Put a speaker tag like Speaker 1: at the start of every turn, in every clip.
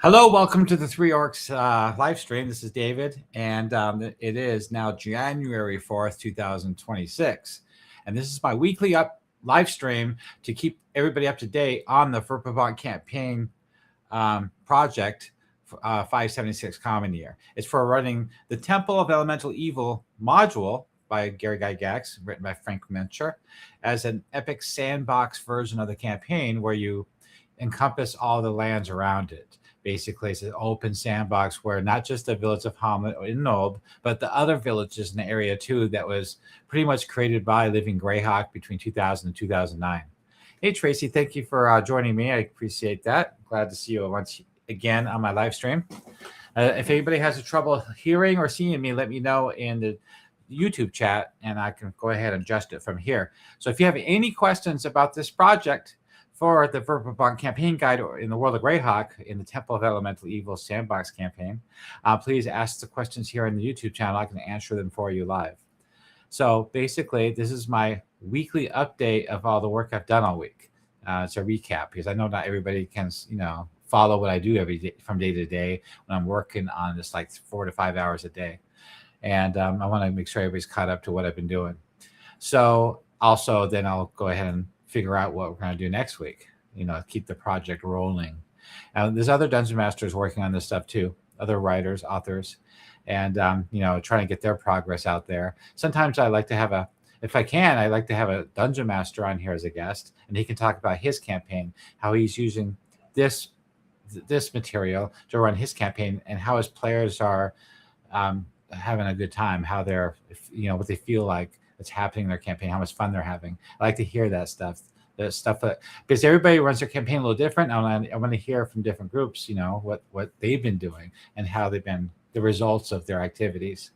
Speaker 1: Hello, welcome to the Three Orcs live stream. This is David, and it is now January 4th, 2026. And this is my weekly live stream to keep everybody up to date on the Verbobonc Campaign project 576 Common Year. It's for running the Temple of Elemental Evil module by Gary Gygax, written by Frank Mencher, as an epic sandbox version of the campaign where you encompass all the lands around it. Basically, it's an open sandbox where not just the village of Hamlet in Nob, but the other villages in the area too that was pretty much created by living Greyhawk between 2000 and 2009. Hey, Tracy, thank you for joining me. I appreciate that. Glad to see you once again on my live stream. If anybody has trouble hearing or seeing me, let me know in the YouTube chat, and I can go ahead and adjust it from here. So if you have any questions about this project, for the Verbobonc Campaign Guide in the World of Greyhawk in the Temple of Elemental Evil Sandbox campaign, please ask the questions here in the YouTube channel. I can answer them for you live. So basically, this is my weekly update of all the work I've done all week. It's a recap because I know not everybody can, follow what I do every day from day to day when I'm working on this like 4 to 5 hours a day. And I want to make sure everybody's caught up to what I've been doing. So also then I'll go ahead and figure out what we're going to do next week, keep the project rolling. And there's other Dungeon Masters working on this stuff too, other writers, authors, and, trying to get their progress out there. Sometimes I like to have if I can, I like to have a Dungeon Master on here as a guest, and he can talk about his campaign, how he's using this material to run his campaign, and how his players are having a good time, how they're, what they feel like that's happening in their campaign, how much fun they're having. I like to hear that stuff, because everybody runs their campaign a little different. I want to hear from different groups, what they've been doing and how they've been the results of their activities,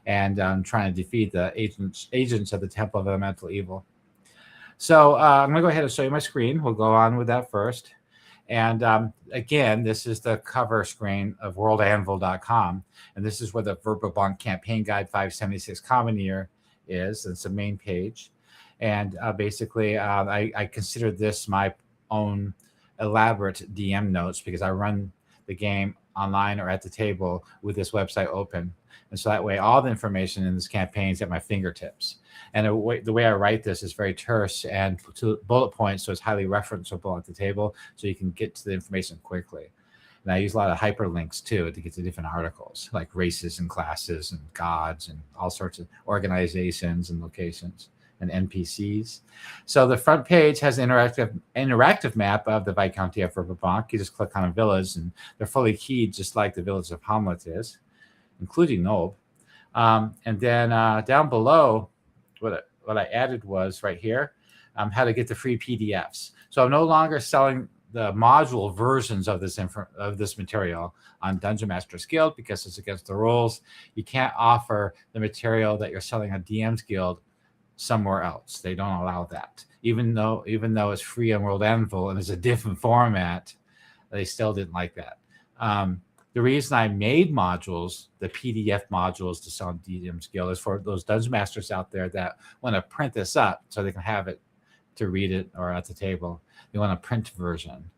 Speaker 1: and trying to defeat the agents of the Temple of Elemental Evil. So I'm going to go ahead and show you my screen. We'll go on with that first. And again, this is the cover screen of worldanvil.com, and this is where the Verbobonc Campaign Guide 576 Common Year is. It's the main page, and basically I consider this my own elaborate DM notes because I run the game online or at the table with this website open, and so that way all the information in this campaign is at my fingertips. And the way I write this is very terse and to bullet points, so it's highly referenceable at the table, so you can get to the information quickly. And I use a lot of hyperlinks too to get to different articles like races and classes and gods and all sorts of organizations and locations and NPCs. So the front page has an interactive map of the Viscounty of Verbobonc. You just click on a village, and they're fully keyed just like the village of Hamlet is, including Nob. And then down below, what I added was right here, how to get the free PDFs. So I'm no longer selling the module versions of this material on Dungeon Masters Guild because it's against the rules. You can't offer the material that you're selling on DM's Guild somewhere else. They don't allow that. Even though it's free on World Anvil and it's a different format, they still didn't like that. The reason I made modules, the PDF modules to sell on DM's Guild, is for those Dungeon Masters out there that want to print this up so they can have it to read it or at the table. They want a print version,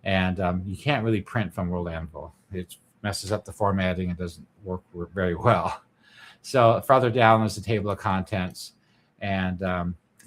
Speaker 1: and you can't really print from World Anvil. It messes up the formatting and doesn't work very well. So farther down is the table of contents and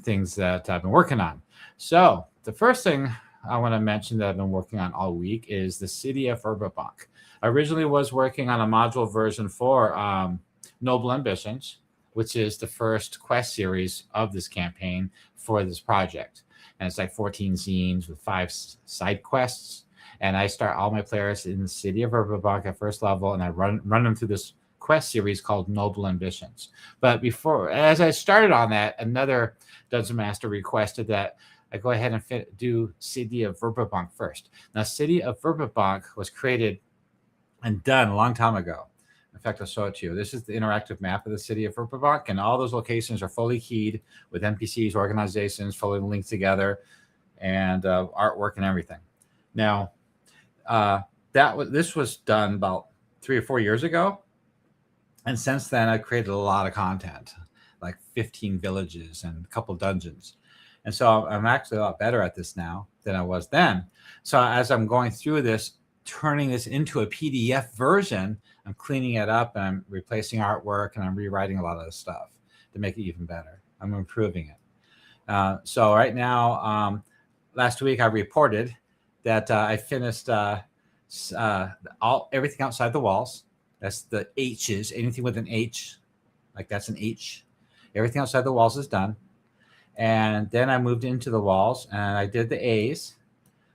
Speaker 1: things that I've been working on. So the first thing I want to mention that I've been working on all week is the City of Verbobonc. I originally was working on a module version for Noble Ambitions, which is the first quest series of this campaign for this project. And it's like 14 scenes with 5 side quests. And I start all my players in the City of Verbobonc at first level, and I run them through this quest series called Noble Ambitions. But as I started on that, another Dungeon Master requested that I go ahead and do City of Verbobonc first. Now, City of Verbobonc was created and done a long time ago. In fact, I'll show it to you. This is the interactive map of the City of Verbobonc, and all those locations are fully keyed with NPCs, organizations, fully linked together, and artwork and everything. Now, this was done about 3 or 4 years ago, and since then, I've created a lot of content, like 15 villages and a couple dungeons. And so I'm actually a lot better at this now than I was then. So as I'm going through this turning this into a PDF version. I'm cleaning it up and I'm replacing artwork and I'm rewriting a lot of the stuff to make it even better. I'm improving it. So right now, last week I reported that I finished everything outside the walls. That's the H's. Anything with an H, like that's an H. Everything outside the walls is done. And then I moved into the walls and I did the A's,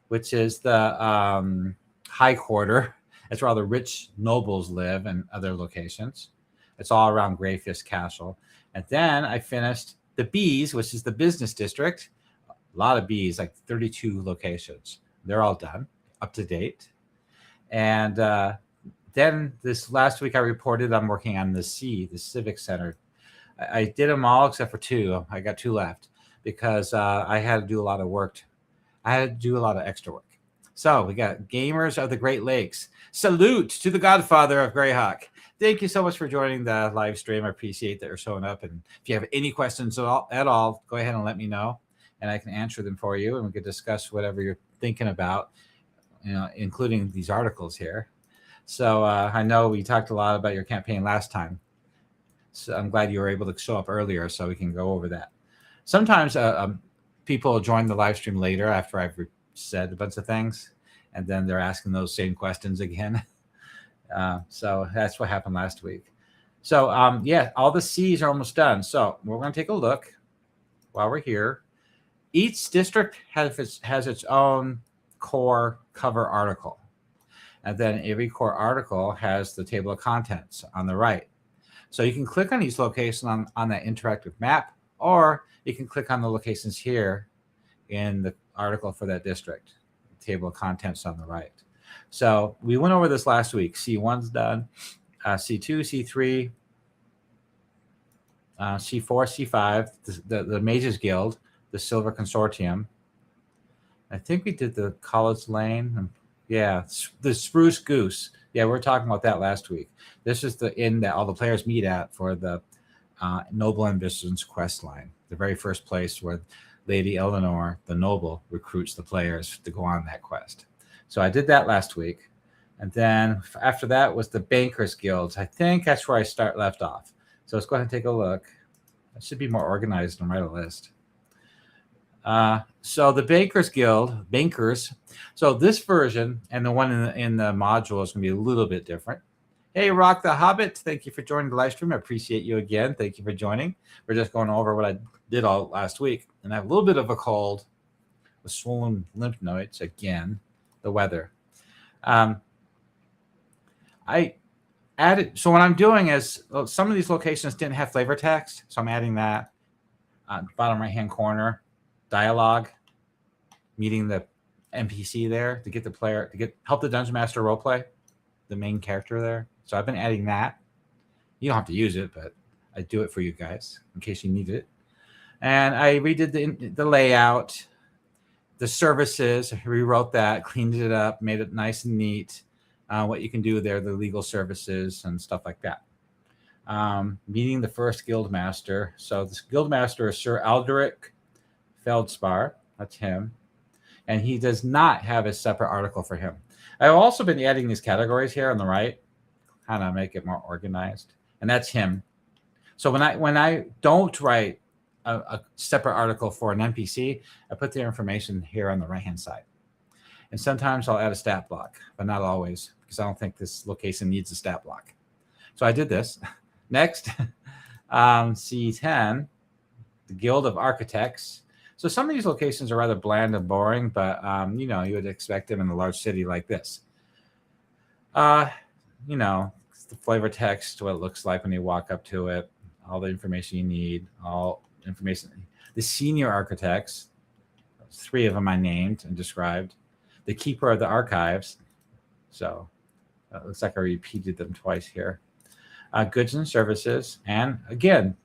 Speaker 1: which is the high quarter. That's where all the rich nobles live and other locations. It's all around Greyfist Castle. And then I finished the B's, which is the business district. A lot of B's, like 32 locations. They're all done, up to date. And then this last week I reported I'm working on the C, the Civic Center. I did them all except for 2. I got 2 left because I had to do a lot of work. I had to do a lot of extra work. So we got Gamers of the Great Lakes. Salute to the Godfather of Greyhawk. Thank you so much for joining the live stream. I appreciate that you're showing up. And if you have any questions at all, go ahead and let me know, and I can answer them for you. And we can discuss whatever you're thinking about, including these articles here. So I know we talked a lot about your campaign last time. So I'm glad you were able to show up earlier so we can go over that. Sometimes people join the live stream later after I've said a bunch of things, and then they're asking those same questions again. So that's what happened last week. So yeah, all the C's are almost done. So we're going to take a look while we're here. Each district has its own core cover article. And then every core article has the table of contents on the right. So you can click on each location on that interactive map, or you can click on the locations here in the article for that district, table of contents on the right. So we went over this last week. C1's done, C2, C3, C4, C5, the Mages Guild, the Silver Consortium. I think we did the College Lane. Yeah, the Spruce Goose. Yeah, we were talking about that last week. This is the inn that all the players meet at for the Noble Ambitions quest line, the very first place where Lady Eleanor, the noble, recruits the players to go on that quest. So I did that last week. And then after that was the Bankers Guilds. I think that's where I left off. So let's go ahead and take a look. I should be more organized and write a list. So the Bankers Guild, Bankers. So this version and the one in the module is going to be a little bit different. Hey, Rock the Hobbit, thank you for joining the live stream. I appreciate you again. Thank you for joining. We're just going over what I did all last week. And I have a little bit of a cold with swollen lymph nodes. Again, the weather. I added, so what I'm doing is, some of these locations didn't have flavor text, so I'm adding that. Bottom right-hand corner, dialogue, meeting the NPC there to get the player, help the Dungeon Master roleplay, the main character there. So I've been adding that. You don't have to use it, but I do it for you guys in case you need it. And I redid the layout, the services, rewrote that, cleaned it up, made it nice and neat. What you can do there, the legal services and stuff like that. Meeting the first guild master. So this guild master is Sir Alderic Feldspar. That's him. And he does not have a separate article for him. I've also been adding these categories here on the right, kind of make it more organized. And that's him. So when I don't write a separate article for an NPC, I put their information here on the right-hand side. And sometimes I'll add a stat block, but not always, because I don't think this location needs a stat block. So I did this. Next, C10, the Guild of Architects. So some of these locations are rather bland and boring, but you would expect them in a large city like this. The flavor text, what it looks like when you walk up to it, all the information you need, all information. The senior architects, 3 of them I named and described. The keeper of the archives. So it looks like I repeated them twice here. Goods and services, and again,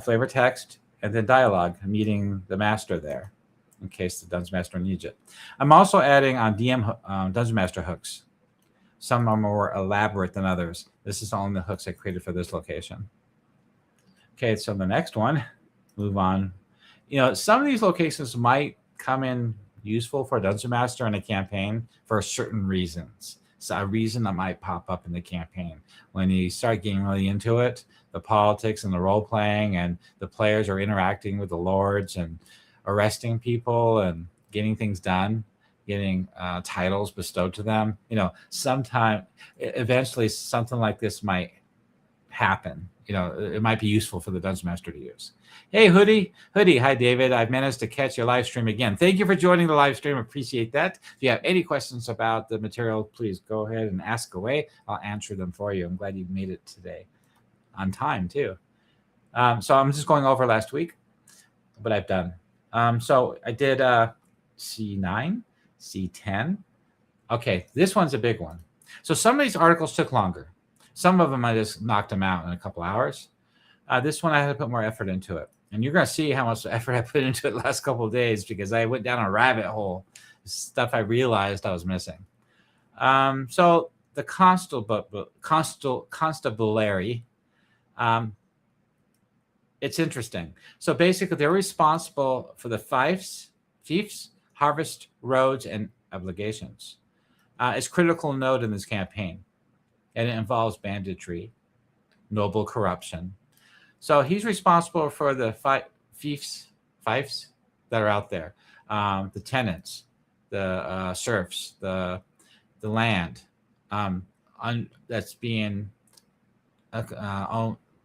Speaker 1: flavor text, and then dialogue, meeting the master there, in case the Dungeon Master needs it. I'm also adding on DM Dungeon Master hooks. Some are more elaborate than others. This is only the hooks I created for this location. Okay, so the next one, move on. Some of these locations might come in useful for a Dungeon Master in a campaign for certain reasons. So a reason that might pop up in the campaign. When you start getting really into it, the politics and the role-playing and the players are interacting with the lords and arresting people and getting things done, getting titles bestowed to them. Sometime, eventually something like this might happen. It might be useful for the Dungeon Master to use. Hey, Hoodie. Hi, David. I've managed to catch your live stream again. Thank you for joining the live stream. Appreciate that. If you have any questions about the material, please go ahead and ask away. I'll answer them for you. I'm glad you made it today on time, too. So I'm just going over last week what I've done. So I did C9, C10. Okay, this one's a big one. So some of these articles took longer. Some of them I just knocked them out in a couple hours. This one I had to put more effort into it. And you're going to see how much effort I put into it the last couple of days because I went down a rabbit hole. Stuff I realized I was missing. So the constabulary, it's interesting. So basically, they're responsible for the fiefs, harvest, roads, and obligations. It's critical node in this campaign, and it involves banditry, noble corruption. So he's responsible for the fiefs that are out there, the tenants, the serfs, the land that's being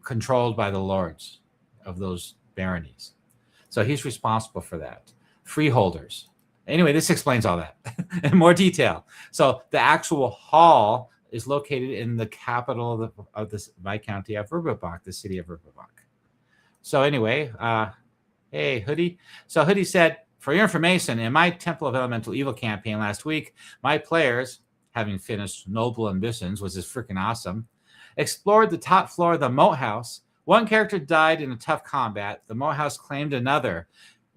Speaker 1: controlled by the lords of those baronies. So he's responsible for that. Freeholders. Anyway, this explains all that in more detail. So the actual hall is located in the capital of the Viscounty of Verbobonc, the city of Verbobonc. So anyway, hey, Hoodie. So Hoodie said, for your information, in my Temple of Elemental Evil campaign last week, my players, having finished Noble Ambitions, which is freaking awesome, explored the top floor of the Moat House. One character died in a tough combat. The Moat House claimed another.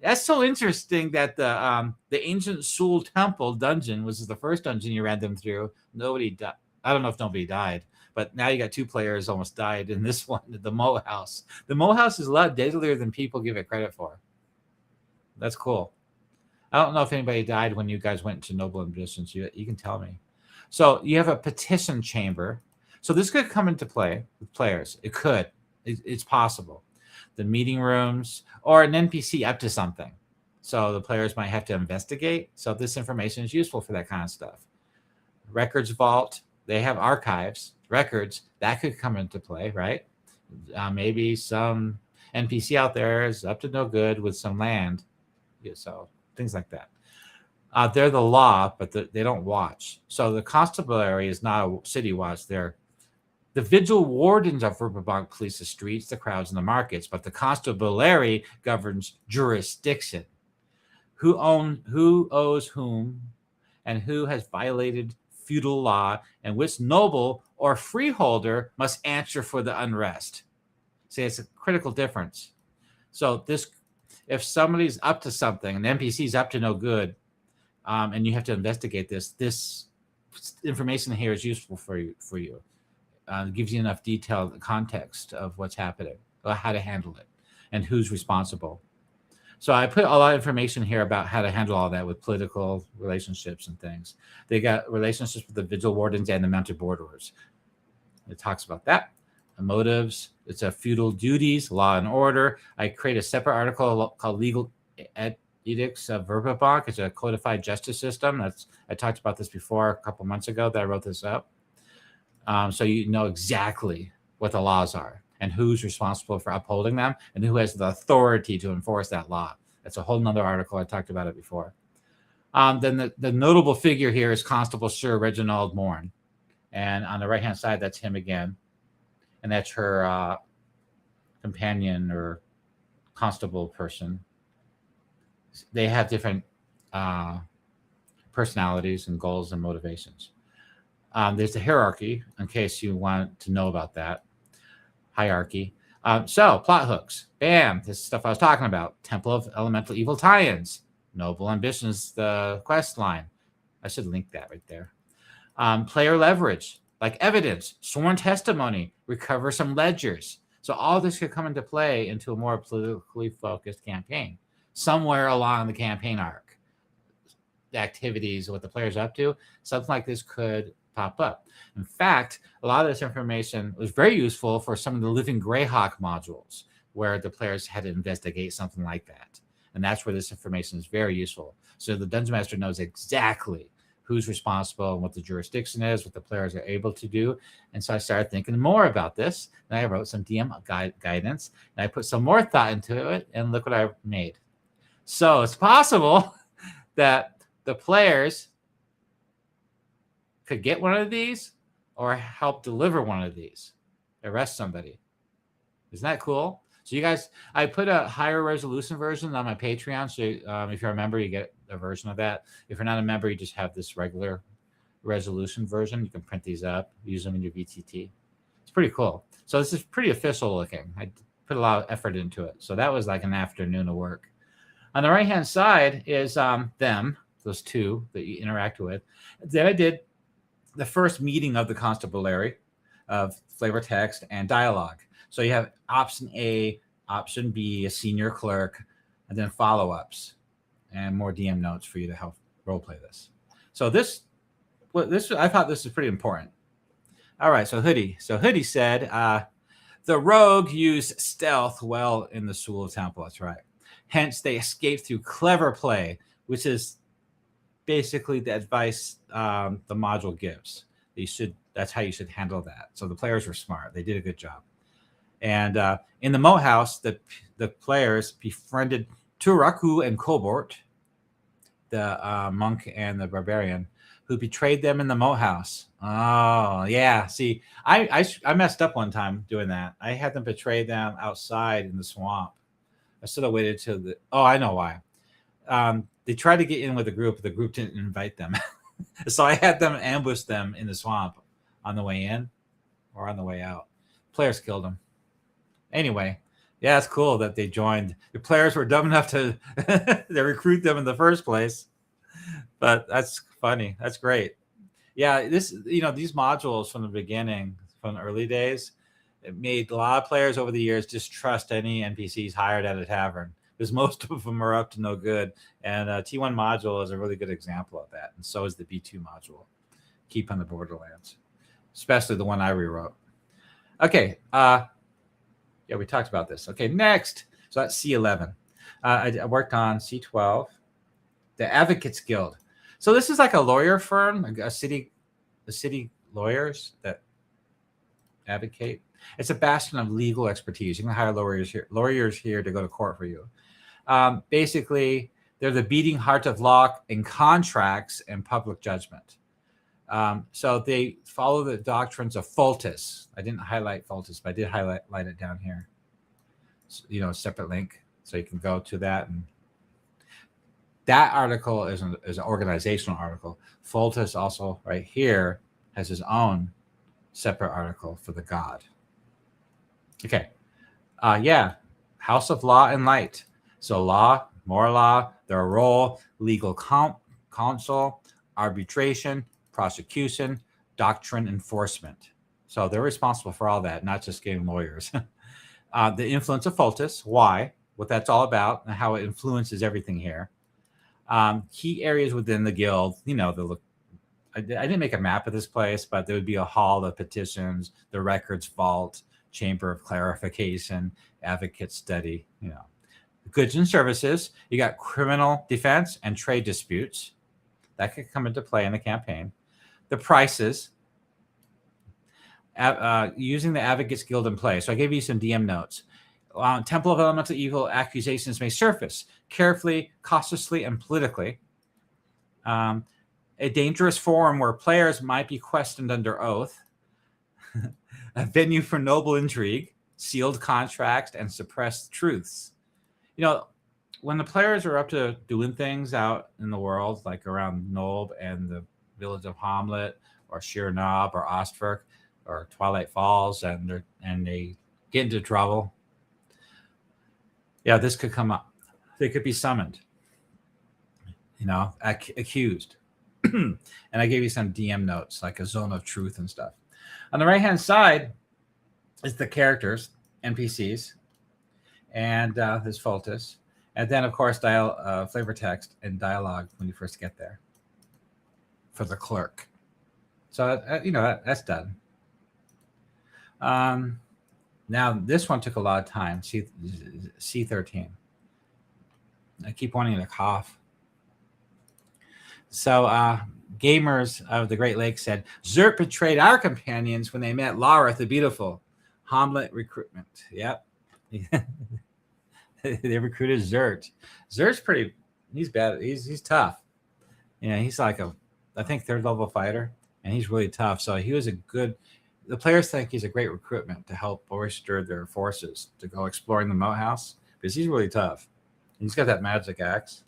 Speaker 1: That's so interesting that the Ancient Soul Temple dungeon, which is the first dungeon you ran them through, nobody died. I don't know if nobody died, but now you got 2 players almost died in this one, the Moat House. The Moat House is a lot deadlier than people give it credit for. That's cool. I don't know if anybody died when you guys went to Noble Ambitions. You can tell me. So you have a petition chamber. So this could come into play with players. It could. It's possible. The meeting rooms or an NPC up to something. So the players might have to investigate. So this information is useful for that kind of stuff. Records vault. They have archives, records. That could come into play, right? Maybe some NPC out there is up to no good with some land. So things like that. They're the law, but they don't watch. So the constabulary is not a city watch. They're the vigil wardens of Verbobonc police the streets, the crowds, and the markets, but the constabulary governs jurisdiction. Who owes whom, and who has violated feudal law, and which noble or freeholder must answer for the unrest. See, it's a critical difference. So this, if somebody's up to something, an NPC is up to no good, and you have to investigate this information here is useful for you. It gives you enough detailed context of what's happening, how to handle it, and who's responsible. So I put a lot of information here about how to handle all that with political relationships and things. They got relationships with the vigil wardens and the mounted borderers. It talks about that. The motives. It's a feudal duties, law and order. I create a separate article called Legal Edicts of Verbobonc. It's a codified justice system. I talked about this before a couple months ago that I wrote this up. So you know exactly what the laws are and who's responsible for upholding them and who has the authority to enforce that law. That's a whole nother article. I talked about it before. Then the notable figure here is Constable Sir Reginald Morn. And on the right-hand side, that's him again. And that's her companion or constable person. They have different personalities and goals and motivations. There's a hierarchy, in case you want to know about that. Hierarchy. So, plot hooks. Bam. This is stuff I was talking about. Temple of Elemental Evil tie-ins. Noble Ambitions, the quest line. I should link that right there. Player leverage, like evidence, sworn testimony, recover some ledgers. So all this could come into play into a more politically focused campaign somewhere along the campaign arc. the activities, what the players are up to, something like this could pop up. In fact, a lot of this information was very useful for some of the Living Greyhawk modules, where the players had to investigate something like that. And that's where this information is very useful. So the Dungeon Master knows exactly who's responsible and what the jurisdiction is, what the players are able to do. And so I started thinking more about this. And I wrote some DM guidance, and I put some more thought into it, and look what I made. So it's possible that the players could get one of these or help deliver one of these, arrest somebody. Isn't that cool? So you guys, I put a higher resolution version on my Patreon. So if you're a member, you get a version of that. If you're not a member, you just have this regular resolution version. You can print these up, use them in your VTT. It's pretty cool. So this is pretty official looking. I put a lot of effort into it. So that was like an afternoon of work. On the right-hand side is them, those two that you interact with. Then I did the first meeting of the constabulary of flavor text and dialogue. So you have option A, option B, a senior clerk, and then follow-ups and more DM notes for you to help roleplay this. So I thought this was pretty important. All right, so Hoodie. So Hoodie said, the rogue used stealth well in the School of Temple. That's right. Hence, they escaped through clever play, which is basically the advice the module gives. That's how you should handle that. So the players were smart. They did a good job. And in the Moat House, the players befriended Turaku and Kobort, the monk and the barbarian, who betrayed them in the Moat House. Oh, yeah. See, I messed up one time doing that. I had them betray them outside in the swamp. I should have waited till I know why. They tried to get in with the group. The group didn't invite them. So I had them ambush them in the swamp on the way in or on the way out. Players killed them. Anyway, yeah, it's cool that they joined. The players were dumb enough to recruit them in the first place. But that's funny. That's great. Yeah, these modules from the beginning, from the early days, it made a lot of players over the years distrust any NPCs hired at a tavern, because most of them are up to no good. And T1 module is a really good example of that. And so is the B2 module, Keep on the Borderlands, especially the one I rewrote. Okay. Yeah, we talked about this. Okay, next. So that's C11. I worked on C12, the Advocates Guild. So this is like a lawyer firm, a city lawyers that advocate. It's a bastion of legal expertise. You can hire lawyers here to go to court for you. Basically, they're the beating heart of law in contracts and public judgment. So they follow the doctrines of Fultus. I didn't highlight Fultus, but I did highlight it down here. So, a separate link, so you can go to that. And that article is an organizational article. Fultus also right here has his own separate article for the god. Okay. Yeah. House of Law and Light. So law, more law, their role, legal counsel, arbitration, prosecution, doctrine enforcement. So they're responsible for all that, not just getting lawyers. The influence of Fultus, why, what that's all about, and how it influences everything here. Key areas within the guild, I didn't make a map of this place, but there would be a hall of petitions, the records vault, chamber of clarification, advocate study, Goods and services, you got criminal defense and trade disputes. That could come into play in the campaign. The prices, using the Advocates Guild in play. So I gave you some DM notes. Temple of Elemental Evil accusations may surface carefully, cautiously, and politically. A dangerous forum where players might be questioned under oath. A venue for noble intrigue, sealed contracts, and suppressed truths. When the players are up to doing things out in the world, like around Nulb and the village of Hamlet, or Sheer Knob, or Ostberg, or Twilight Falls, and they get into trouble, yeah, this could come up. They could be summoned, accused. And I gave you some DM notes, like a zone of truth and stuff. On the right-hand side is the characters, NPCs, and there's Fultus. And then, of course, flavor text and dialogue when you first get there for the clerk. So, that's done. Now, this one took a lot of time, C13. I keep wanting to cough. So, gamers of the Great Lakes said, Zert betrayed our companions when they met Lareth the Beautiful. Hamlet recruitment. Yep. They recruited Zert. Zert's he's bad. He's tough. He's like I think 3rd level fighter, and he's really tough. So he was the players think he's a great recruitment to help bolster their forces to go exploring the moat house, because he's really tough. He's got that magic axe.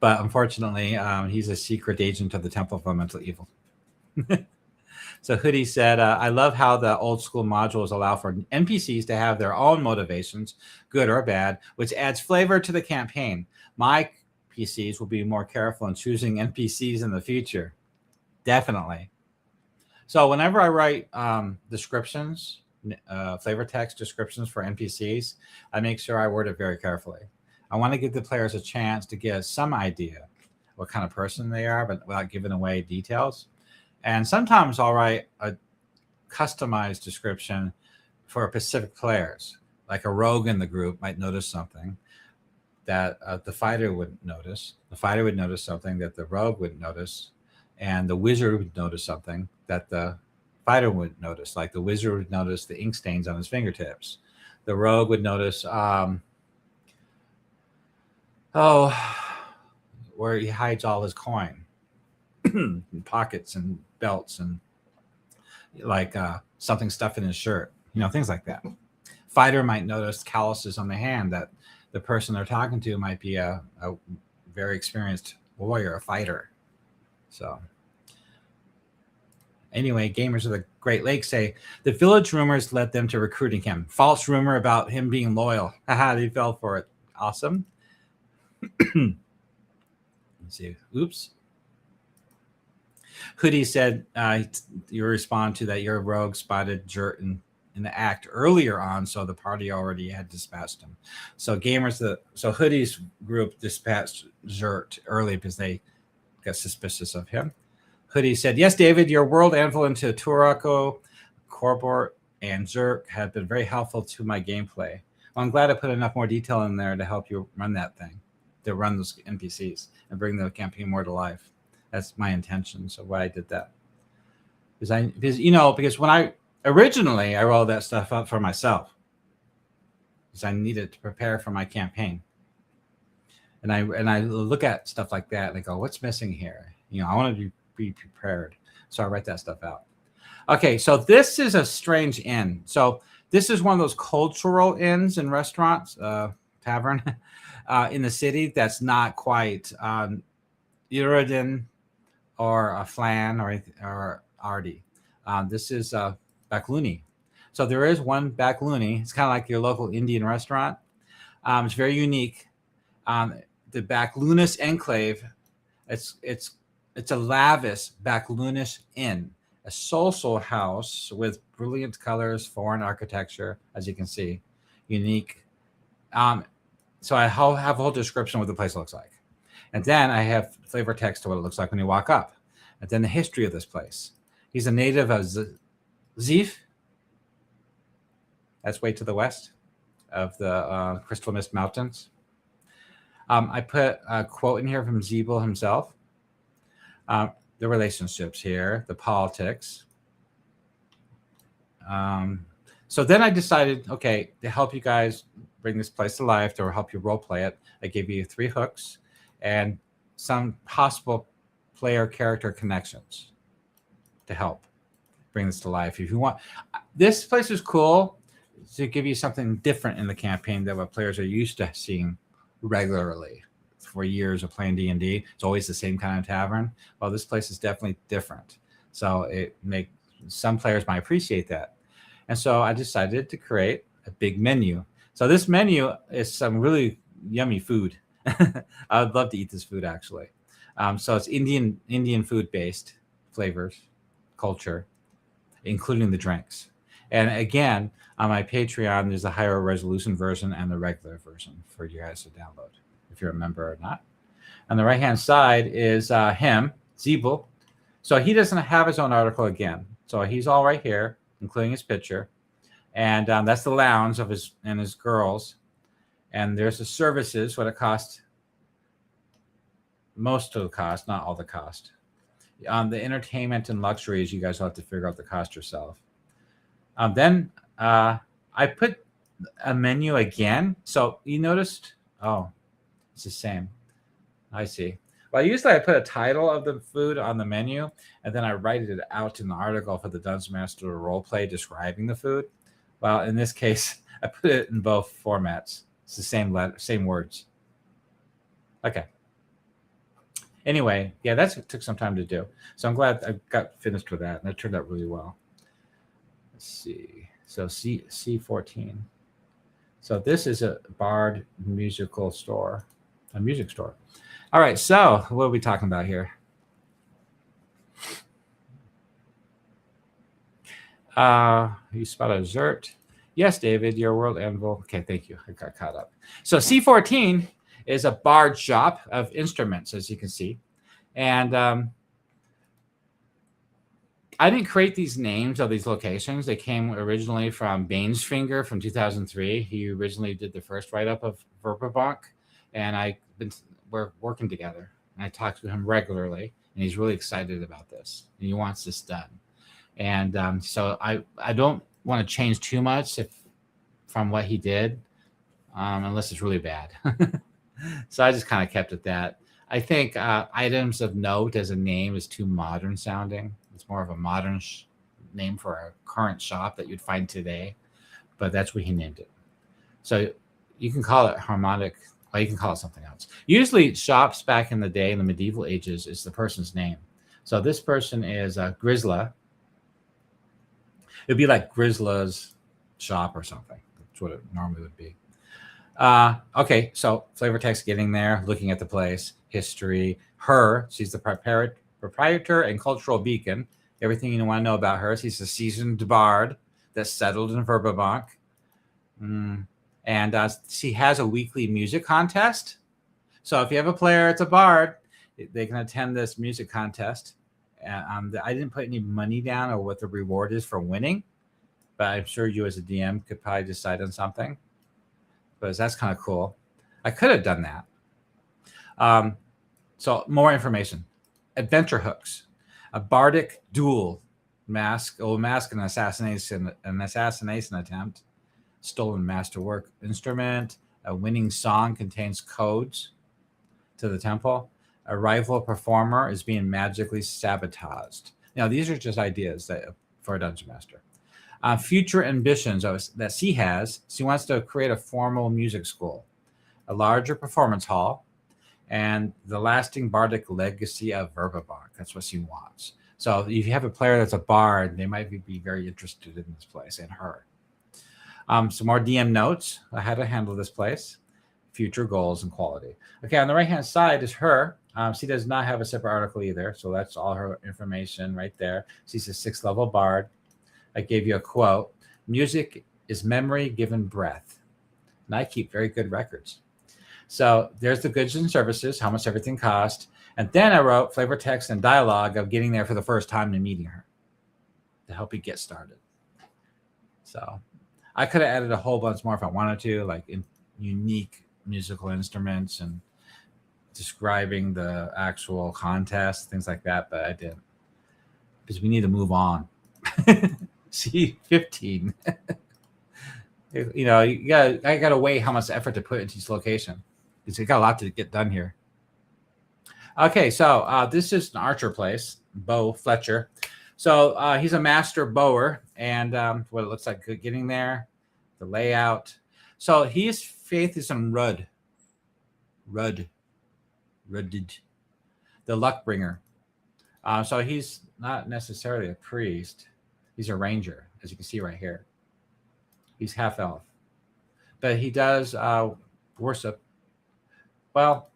Speaker 1: But unfortunately, he's a secret agent of the Temple of Elemental Evil. So Hoodie said, I love how the old school modules allow for NPCs to have their own motivations, good or bad, which adds flavor to the campaign. My PCs will be more careful in choosing NPCs in the future. Definitely. So whenever I write descriptions, flavor text descriptions for NPCs, I make sure I word it very carefully. I want to give the players a chance to get some idea what kind of person they are, but without giving away details. And sometimes I'll write a customized description for specific players, like a rogue in the group might notice something that the fighter would notice. The fighter would notice something that the rogue would notice, and the wizard would notice something that the fighter would notice. Like the wizard would notice the ink stains on his fingertips. The rogue would notice, where he hides all his coin. Pockets and belts and like something stuffed in his shirt, things like that. Fighter might notice calluses on the hand that the person they're talking to might be a very experienced warrior, a fighter. So anyway, gamers of the Great Lakes say the village rumors led them to recruiting him. False rumor about him being loyal. Haha, they fell for it. Awesome. Let's see. Oops. Hoodie said, you respond to that your rogue spotted Jert in the act earlier on, so the party already had dispatched him. So Hoodie's group dispatched Jert early because they got suspicious of him. Hoodie said, yes, David, your world anvil into Turako, Corbort, and Zerk have been very helpful to my gameplay. Well, I'm glad I put enough more detail in there to help you run that thing, to run those NPCs and bring the campaign more to life. That's my intention. So why I did that because when I rolled that stuff up for myself because I needed to prepare for my campaign. And I look at stuff like that and I go, what's missing here? I want to be prepared. So I write that stuff out. Okay. So this is a strange inn. So this is one of those cultural inns and restaurants, tavern in the city. That's not quite, Uridan or a Flan or Ardi. This is Bakluni. So there is one Bakluni. It's kind of like your local Indian restaurant. It's very unique. The Baklunish Enclave. It's a lavish Baklunish inn, a social house with brilliant colors, foreign architecture, as you can see, unique. So I have a whole description of what the place looks like. And then I have flavor text to what it looks like when you walk up. And then the history of this place. He's a native of Zif. That's way to the west of the Crystal Mist Mountains. I put a quote in here from Zeeble himself. The relationships here, the politics. So then I decided, okay, to help you guys bring this place to life, to help you role play it, I gave you 3 hooks and some possible player character connections to help bring this to life. If you want, this place is cool to give you something different in the campaign than what players are used to seeing regularly for years of playing D&D. It's always the same kind of tavern. Well, this place is definitely different. So some players might appreciate that. And so I decided to create a big menu. So this menu is some really yummy food. I would love to eat this food, actually. So it's Indian food based flavors, culture, including the drinks. And again, on my Patreon, there's a higher resolution version and the regular version for you guys to download, if you're a member or not. On the right-hand side is him, Zeeble. So he doesn't have his own article again. So he's all right here, including his picture. And that's the lounge of his and his girls. And there's the services, what it costs. Most of the cost, not all the cost. The entertainment and luxuries, you guys will have to figure out the cost yourself. Then I put a menu again. So you noticed, oh, it's the same. I see. Well, usually I put a title of the food on the menu, and then I write it out in the article for the Dungeon Master roleplay describing the food. Well, in this case, I put it in both formats. It's the same words. Okay. Anyway, yeah, that took some time to do. So I'm glad I got finished with that, and it turned out really well. Let's see. So C14. So this is a Bard musical store, a music store. All right, so what are we talking about here? You spotted a Zert. Yes, David, your world anvil. Okay, thank you. I got caught up. So C14 is a Bard shop of instruments, as you can see. And I didn't create these names of these locations. They came originally from Bainsfinger from 2003. He originally did the first write-up of Verbobonc, and we're working together. And I talk to him regularly, and he's really excited about this. And he wants this done. And so I don't want to change too much from what he did, unless it's really bad. So I just kind of kept it that. I think items of note as a name is too modern sounding. It's more of a modern name for a current shop that you'd find today, but that's what he named it. So you can call it harmonic, or you can call it something else. Usually shops back in the day, in the medieval ages, is the person's name. So this person is Grisla. It'd be like Grisla's shop or something. That's what it normally would be. Okay, so flavor text getting there, looking at the place, history, she's the proprietor and cultural beacon. Everything you want to know about her. She's a seasoned bard that's settled in Verbobonc. And she has a weekly music contest. So if you have a player, it's a bard, they can attend this music contest. I didn't put any money down or what the reward is for winning, but I'm sure you as a DM could probably decide on something. But that's kind of cool. I could have done that. So more information. Adventure hooks. A bardic duel. Mask and assassination attempt. Stolen masterwork instrument. A winning song contains codes to the temple. A rival performer is being magically sabotaged. Now, these are just ideas for a dungeon master. Future ambitions that she has. She wants to create a formal music school, a larger performance hall, and the lasting bardic legacy of Verbobonc. That's what she wants. So if you have a player that's a bard, they might be very interested in this place and her. Some more DM notes. How to handle this place. Future goals and quality. Okay, on the right-hand side is her. She does not have a separate article either, so that's all her information right there. She's a 6th level bard. I gave you a quote. Music is memory given breath. And I keep very good records. So there's the goods and services, how much everything cost. And then I wrote flavor text and dialogue of getting there for the first time and meeting her to help you get started. So I could have added a whole bunch more if I wanted to, like unique musical instruments and describing the actual contest, things like that, but I didn't. Because we need to move on. C15. I gotta weigh how much effort to put into each location. Because we got a lot to get done here. Okay, so this is an archer place, Bo Fletcher. So he's a master bower, and what it looks like getting there, the layout. So his faith is in Rudded, the luck bringer. So he's not necessarily a priest. He's a ranger, as you can see right here. He's half elf. But he does worship. Well,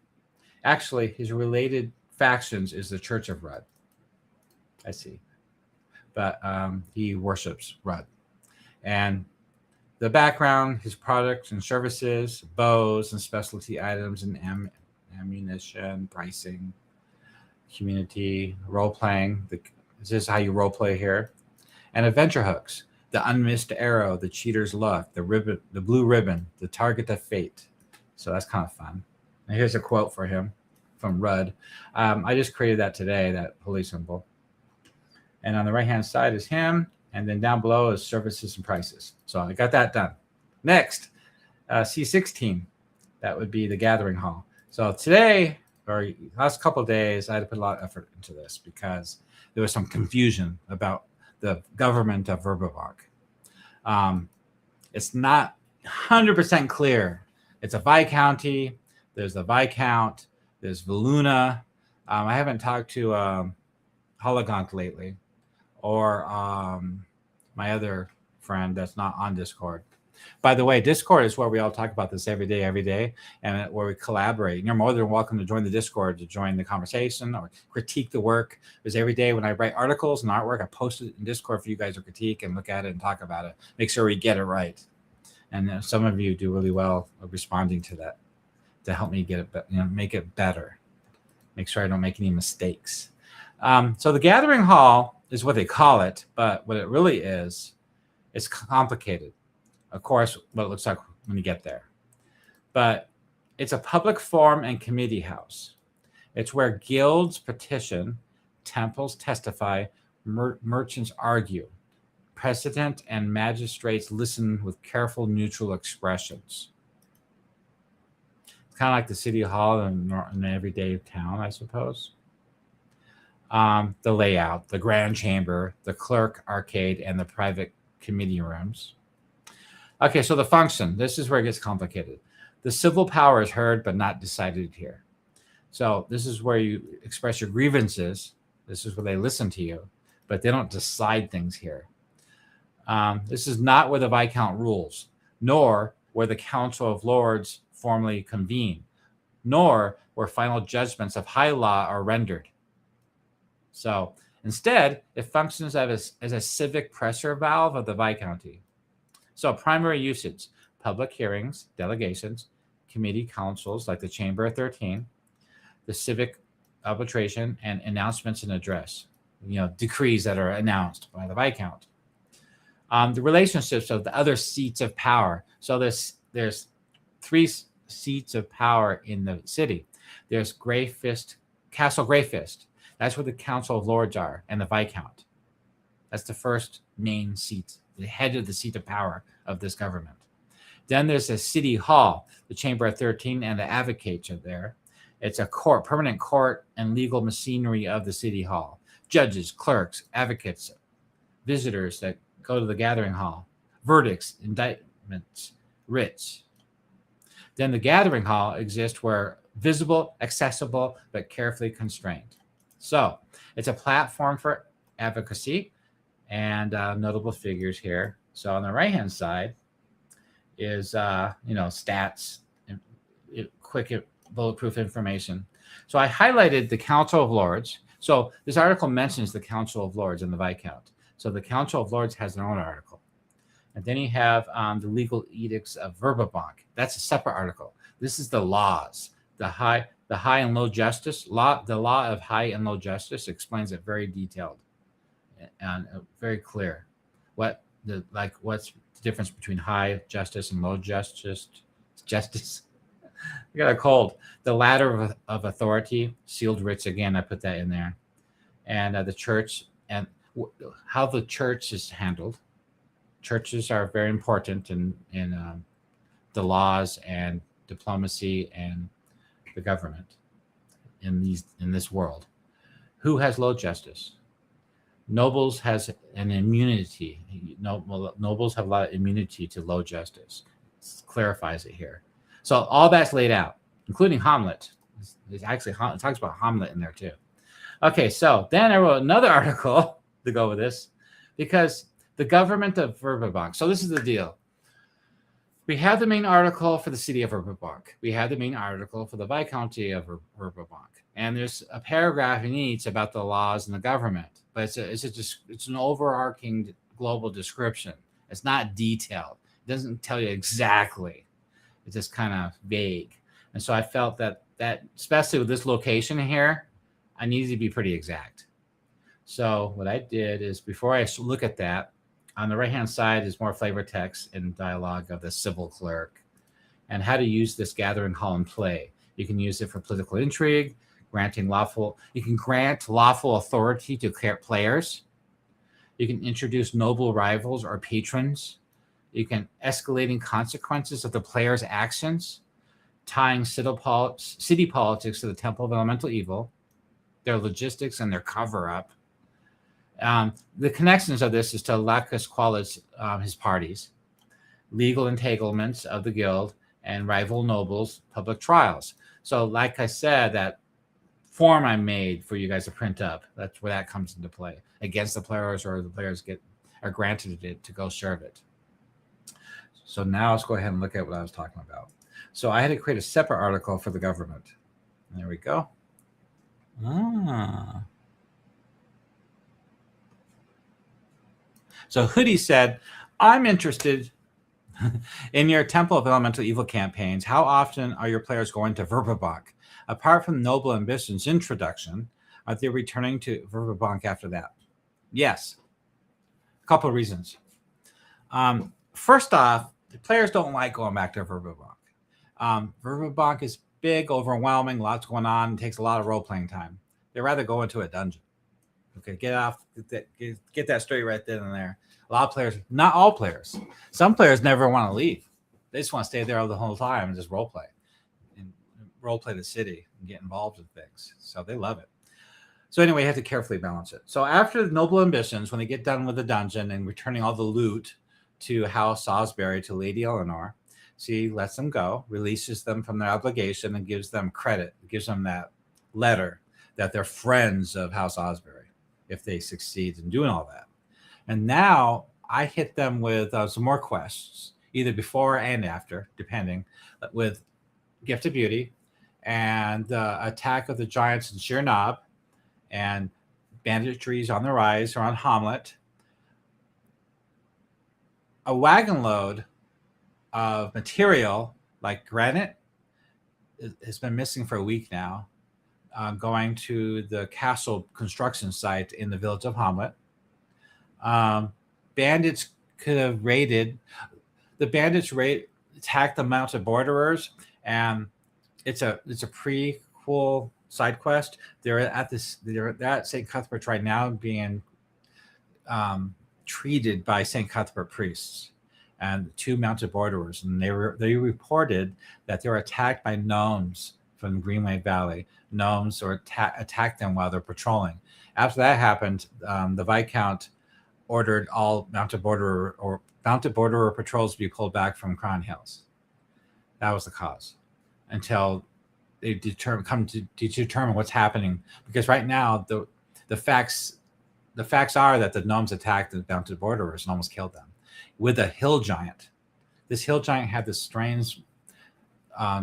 Speaker 1: actually, his related factions is the Church of Rudd. I see. But he worships Rudd. And the background, his products and services, bows and specialty items and ammunition, pricing, community, role-playing. This is how you role-play here. And adventure hooks, the unmissed arrow, the cheater's luck, the ribbon, the blue ribbon, the target of fate. So that's kind of fun. And here's a quote for him from Rudd. I just created that today, that holy symbol. And on the right-hand side is him. And then down below is services and prices. So I got that done. Next, C16. That would be the gathering hall. So today, or last couple of days, I had to put a lot of effort into this because there was some confusion about the government of Verbobonc. It's not 100% clear. It's a Viscounty. There's the Viscount. There's Valuna. I haven't talked to Hologonk lately, or my other friend that's not on Discord. By the way, Discord is where we all talk about this every day, and where we collaborate. You're more than welcome to join the Discord to join the conversation or critique the work. Because every day when I write articles and artwork, I post it in Discord for you guys to critique and look at it and talk about it. Make sure we get it right. And some of you do really well responding to that to help me get it, make it better. Make sure I don't make any mistakes. So the Gathering Hall is what they call it, but what it really is, it's complicated. Of course, what it looks like when you get there. But it's a public forum and committee house. It's where guilds petition, temples testify, merchants argue. President and magistrates listen with careful, neutral expressions. It's kind of like the city hall in an everyday town, I suppose. The layout, the grand chamber, the clerk arcade, and the private committee rooms. Okay, so the function, this is where it gets complicated. The civil power is heard but not decided here. So this is where you express your grievances. This is where they listen to you, but they don't decide things here. This is not where the Viscount rules, nor where the Council of Lords formally convene, nor where final judgments of high law are rendered. So instead, it functions as a civic pressure valve of the Viscounty. So primary usage, public hearings, delegations, committee councils like the Chamber of 13, the civic arbitration, and announcements and address, decrees that are announced by the Viscount. The relationships of the other seats of power. So there's 3 seats of power in the city. There's Castle Greyfist. That's where the Council of Lords are, and the Viscount. That's the first main seat, the head of the seat of power of this government. Then there's a city hall, the Chamber of 13, and the advocates are there. It's a court, permanent court and legal machinery of the city hall. Judges, clerks, advocates, visitors that go to the gathering hall, verdicts, indictments, writs. Then the gathering hall exists where visible, accessible, but carefully constrained. So it's a platform for advocacy and notable figures here. So on the right-hand side is, stats, and quick bulletproof information. So I highlighted the Council of Lords. So this article mentions the Council of Lords and the Viscount. So the Council of Lords has their own article. And then you have the legal edicts of Verbobonc. That's a separate article. This is the laws, the high and low justice law. The law of high and low justice explains it very detailed and very clear. What's the difference between high justice and low justice? I got a cold. The ladder of authority, sealed writs. Again, I put that in there, and the church and how the church is handled. Churches are very important in the laws and diplomacy and the government in this world. Who has low justice? Nobles has an immunity. Nobles have a lot of immunity to low justice. It clarifies it here. So all that's laid out, including Hamlet. It talks about Hamlet in there too. Okay, so then I wrote another article to go with this, because the government of Verbobonc. So this is the deal. We have the main article for the city of Verbobonc. We have the main article for the Viscounty of Verbobonc. And there's a paragraph in each about the laws and the government. But it's an overarching global description. It's not detailed. It doesn't tell you exactly. It's just kind of vague. And so I felt that especially with this location here, I needed to be pretty exact. So what I did is, before I look at that, on the right-hand side is more flavor text and dialogue of the civil clerk and how to use this gathering hall in play. You can use it for political intrigue, you can grant lawful authority to players. You can introduce noble rivals or patrons. You can escalating consequences of the player's actions, tying city politics to the Temple of Elemental Evil, their logistics and their cover-up. The connections of this is to Lacus Qualis, his parties, legal entanglements of the guild, and rival nobles' public trials. So like I said, that form I made for you guys to print up, that's where that comes into play, against the players, or the players are granted it to go serve it. So now let's go ahead and look at what I was talking about. So I had to create a separate article for the government. There we go. So Hoodie said, I'm interested in your Temple of Elemental Evil campaigns. How often are your players going to Verbobonc? Apart from Noble Ambition's introduction, are they returning to Verbobonc after that? Yes. A couple of reasons. First off, the players don't like going back to Verbobonc. Verbobonc is big, overwhelming, lots going on, takes a lot of role-playing time. They'd rather go into a dungeon. Okay, get that straight right then and there. A lot of players, not all players. Some players never want to leave. They just want to stay there the whole time and just role-play. And role-play the city and get involved in things. So they love it. So anyway, you have to carefully balance it. So after the Noble Ambitions, when they get done with the dungeon and returning all the loot to House Salisbury, to Lady Eleanor, she lets them go, releases them from their obligation, and gives them credit, gives them that letter that they're friends of House Salisbury if they succeed in doing all that. And now I hit them with some more quests, either before and after, depending, with Gift of Beauty and Attack of the Giants in Sheer Knob, and Banditries on the Rise around Hamlet. A wagon load of material like granite has been missing for a week now, going to the castle construction site in the village of Hamlet. Bandits could have raided. The bandits attacked the mounted borderers, and it's a prequel side quest. They're at St. Cuthbert right now, being treated by St. Cuthbert priests and two mounted borderers, and they reported that they were attacked by gnomes from Greenway Valley. Gnomes or attacked them while they're patrolling. After that happened, the Viscount ordered all mounted borderer patrols to be pulled back from Crown Hills. That was the cause, until they come to determine what's happening. Because right now the facts are that the gnomes attacked the mounted borderers and almost killed them with a hill giant. This hill giant had this strange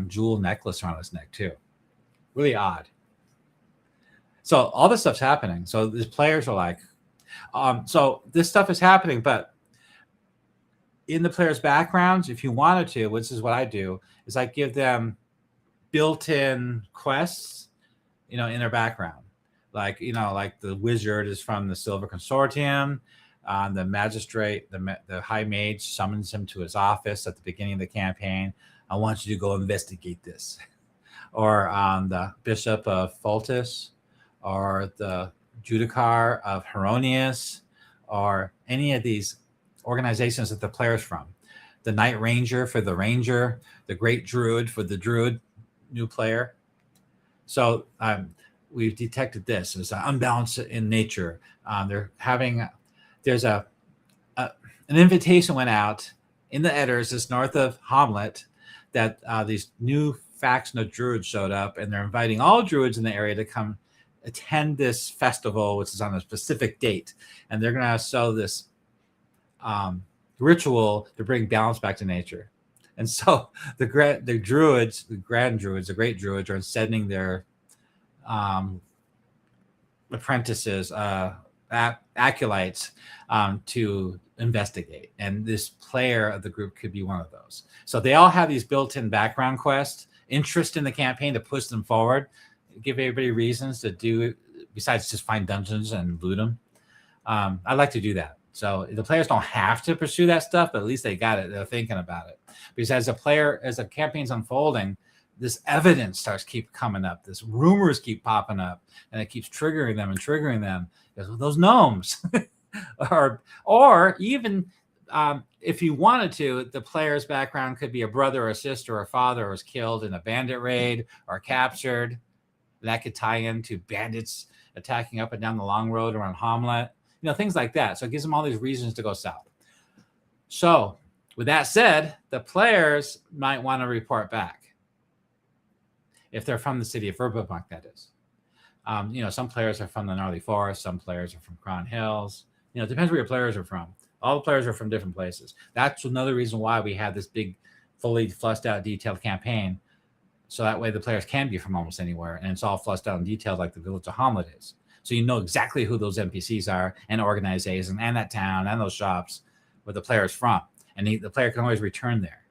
Speaker 1: jewel necklace around his neck too. Really odd. So all this stuff's happening. So the players are like, so this stuff is happening, but in the players' backgrounds, if you wanted to, which is what I do, is I give them built-in quests, in their background. Like the wizard is from the Silver Consortium. The magistrate, the high mage, summons him to his office at the beginning of the campaign. I want you to go investigate this. Or the Bishop of Fultus, or the Judicar of Heronius, or any of these organizations that the player's from. The Night Ranger for the Ranger, the Great Druid for the Druid, new player. So we've detected this. There's an unbalance in nature. There's an invitation went out in the Edders, just north of Hamlet, that these new faction of druids showed up, and they're inviting all druids in the area to come attend this festival, which is on a specific date. And they're going to sell this ritual to bring balance back to nature. And so the great druids are sending their apprentices acolytes to investigate, and this player of the group could be one of those. So they all have these built-in background quests, interest in the campaign to push them forward, give everybody reasons to do besides just find dungeons and loot them. I like to do that. So the players don't have to pursue that stuff, but at least they got it. They're thinking about it. Because as a campaign's unfolding, this evidence starts keep coming up. This rumors keep popping up, and it keeps triggering them. Those gnomes, or even if you wanted to, the player's background could be a brother or a sister or a father who was killed in a bandit raid or captured. That could tie into bandits attacking up and down the long road around Hamlet. Things like that. So it gives them all these reasons to go south. So with that said, the players might want to report back. If they're from the city of Verbobonc, that is. Some players are from the Gnarly Forest. Some players are from Crown Hills. It depends where your players are from. All the players are from different places. That's another reason why we have this big, fully fleshed out, detailed campaign. So that way the players can be from almost anywhere. And it's all fleshed out and detailed like the Village of Hamlet is. So you know exactly who those NPCs are and organizations and that town and those shops where the player is from. And the player can always return there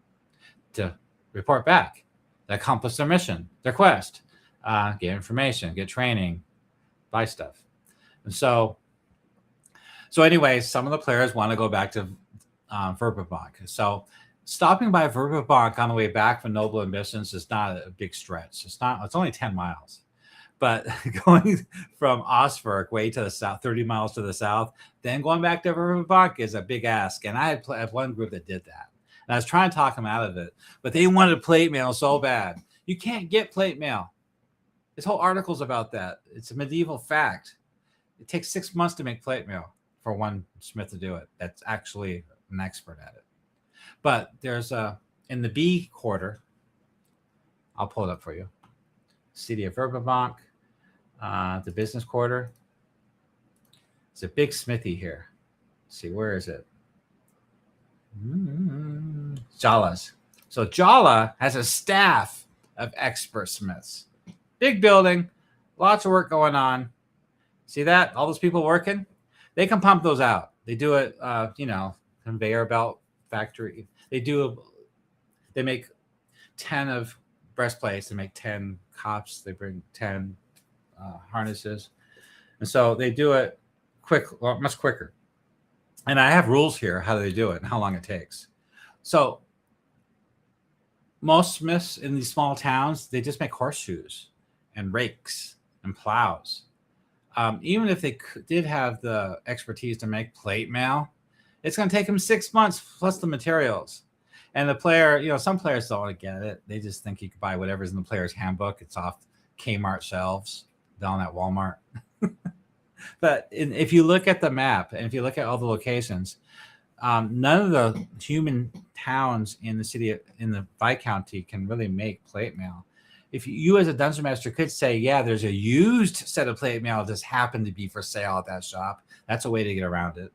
Speaker 1: to report back, to accomplish their mission, their quest, get information, get training, buy stuff. And so anyway, some of the players want to go back to Verbobonc. So stopping by Verbobonc on the way back from Noble Ambitions is not a big stretch. It's only 10 miles. But going from Osberg way to the south, 30 miles to the south, then going back to Verbobonc is a big ask. And I had one group that did that. And I was trying to talk them out of it. But they wanted plate mail so bad. You can't get plate mail. This whole article's about that. It's a medieval fact. It takes 6 months to make plate mail for one smith to do it. That's actually an expert at it. But there's in the B quarter, I'll pull it up for you. City of Verbobonc, the business quarter. It's a big smithy here. Let's see, where is it? Jala's. So Jala has a staff of expert smiths. Big building, lots of work going on. See that? All those people working? They can pump those out. They do it, conveyor belt factory. They make 10 of breastplates. They make 10 cops. They bring 10 harnesses. And so they do it much quicker. And I have rules here, how they do it and how long it takes. So most smiths in these small towns, they just make horseshoes and rakes and plows. Even if they did have the expertise to make plate mail, it's going to take them 6 months plus the materials. And the player, some players don't want to get it. They just think you could buy whatever's in the player's handbook. It's off Kmart shelves down at Walmart. But if you look at the map and if you look at all the locations, none of the human towns in the Viscounty can really make plate mail. If you as a dungeon master could say, yeah, there's a used set of plate mail that just happened to be for sale at that shop. That's a way to get around it.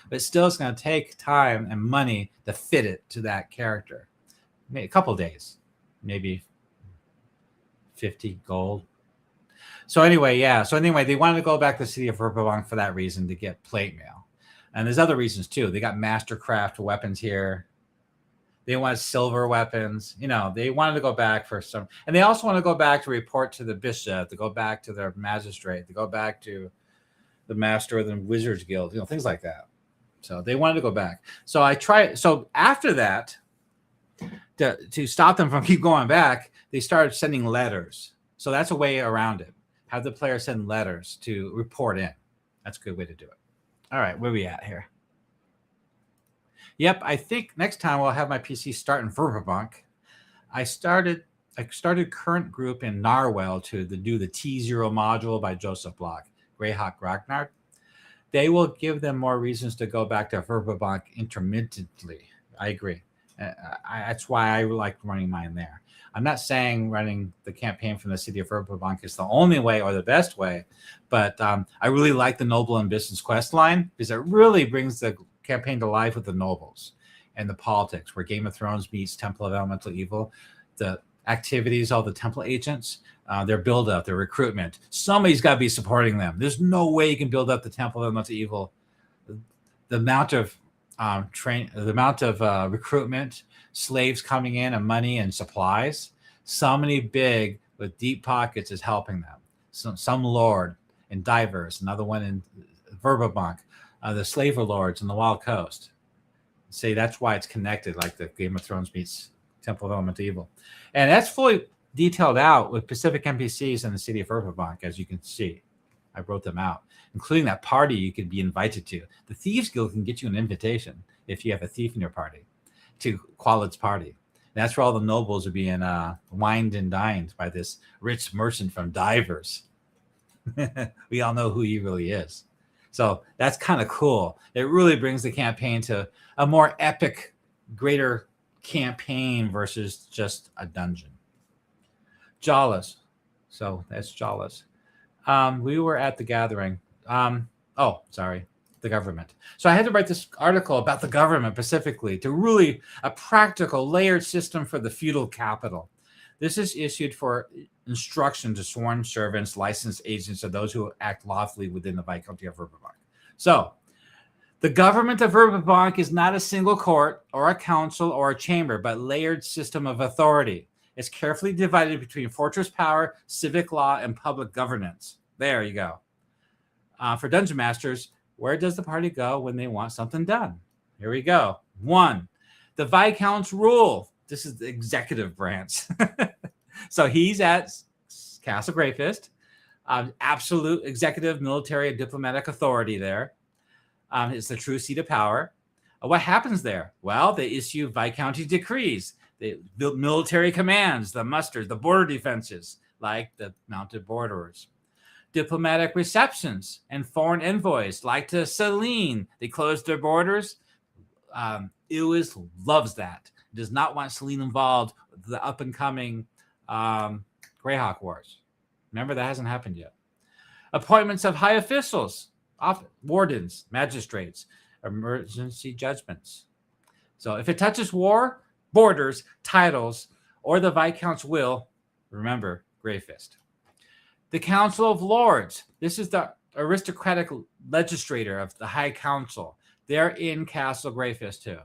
Speaker 1: But still, it's going to take time and money to fit it to that character. Maybe a couple days, maybe 50 gold. So anyway, they wanted to go back to the City of Verbobonc for that reason, to get plate mail. And there's other reasons too. They got mastercraft weapons here. They want silver weapons. They wanted to go back for some. And they also want to go back to report to the bishop, to go back to their magistrate, to go back to the master of the Wizards Guild, things like that. So they wanted to go back. So after that, to stop them from keep going back, they started sending letters. So that's a way around it. Have the player send letters to report in. That's a good way to do it. All right, where are we at here? Yep, I think next time I'll have my PC start in Verbobonc. I started current group in Narwhal to do the T0 module by Joseph Block, Greyhawk Ragnar. They will give them more reasons to go back to Verbobonc intermittently. I agree. That's why I like running mine there. I'm not saying running the campaign from the City of Verbobonc is the only way or the best way, but I really like the Noble Ambitions quest line because it really brings the campaign to life with the nobles and the politics, where Game of Thrones meets Temple of Elemental Evil. The activities, all the temple agents, their buildup, their recruitment. Somebody's got to be supporting them. There's no way you can build up the Temple of Elemental Evil. The amount of recruitment, slaves coming in, and money and supplies. Somebody big with deep pockets is helping them. Some lord in Divers, another one in Verbobonc, the slaver lords in the Wild Coast. Say that's why it's connected, like the Game of Thrones meets Temple of Elemental Evil, and that's fully detailed out with specific NPCs in the City of Verbobonc, as you can see. I wrote them out, including that party you could be invited to. The Thieves Guild can get you an invitation if you have a thief in your party to Qualad's party. And that's where all the nobles are being wined and dined by this rich merchant from Divers. We all know who he really is. So that's kind of cool. It really brings the campaign to a more epic, greater campaign versus just a dungeon. Jalas. So that's Jalas. We were at the gathering. The government. So I had to write this article about the government specifically to really a practical layered system for the feudal capital. This is issued for instruction to sworn servants, licensed agents, or those who act lawfully within the Viscounty of Verbobonc. So the government of Verbobonc is not a single court or a council or a chamber, but layered system of authority. It's carefully divided between fortress power, civic law, and public governance. There you go. For Dungeon Masters, where does the party go when they want something done? Here we go. 1, the Viscount's rule. This is the executive branch. So he's at Castle Greyfist, absolute executive, military, and diplomatic authority there. It's the true seat of power. What happens there? Well, they issue Viscounty decrees. They build military commands, the musters, the border defenses, like the mounted borderers. Diplomatic receptions and foreign envoys, like to Celine. They closed their borders. Iwis loves that. Does not want Celine involved with the up-and-coming Greyhawk Wars. Remember, that hasn't happened yet. Appointments of high officials, wardens, magistrates, emergency judgments. So if it touches war, borders, titles, or the Viscount's will, remember, Greyfist. The Council of Lords. This is the aristocratic legislator of the High Council. They're in Castle Greyfist too.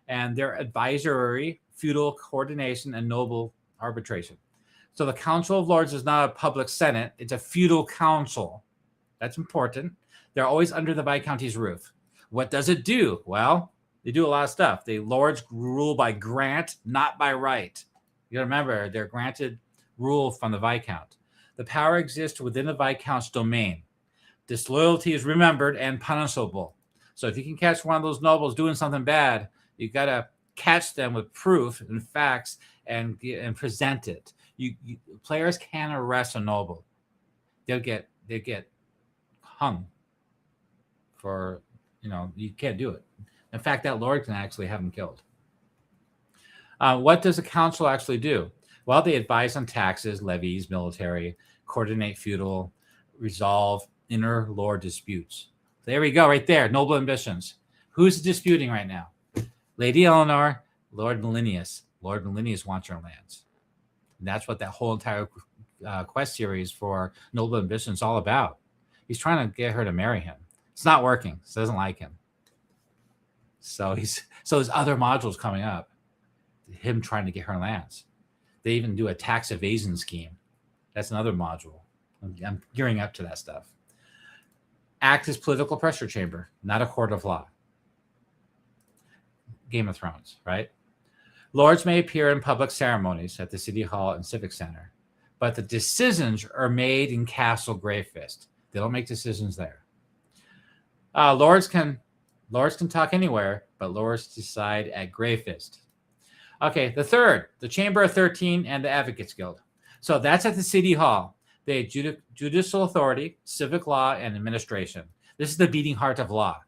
Speaker 1: And they're advisory, feudal coordination, and noble arbitration. So the Council of Lords is not a public senate. It's a feudal council. That's important. They're always under the Viscounty's roof. What does it do? Well, they do a lot of stuff. The lords rule by grant, not by right. You gotta remember, they're granted rule from the Viscount. The power exists within the Viscount's domain. Disloyalty is remembered and punishable. So if you can catch one of those nobles doing something bad, you got to catch them with proof and facts and present it. Players can arrest a noble. They get hung for, you can't do it. In fact, that lord can actually have them killed. What does the council actually do? Well, they advise on taxes, levies, military, coordinate feudal, resolve inner lord disputes. There we go, right there. Noble ambitions. Who's disputing right now? Lady Eleanor, Lord Melinius. Lord Melinius wants her lands. And that's what that whole entire quest series for Noble Ambitions is all about. He's trying to get her to marry him. It's not working. She doesn't like him. So there's other modules coming up. Him trying to get her lands. They even do a tax evasion scheme. That's another module. I'm gearing up to that stuff. Act as political pressure chamber, not a court of law. Game of Thrones, right? Lords may appear in public ceremonies at the City Hall and Civic Center, but the decisions are made in Castle Greyfist. They don't make decisions there. Lords can talk anywhere, but lords decide at Greyfist. Okay, the third, the Chamber of 13 and the Advocates Guild. So that's at the City Hall. They have judicial authority, civic law, and administration. This is the beating heart of law.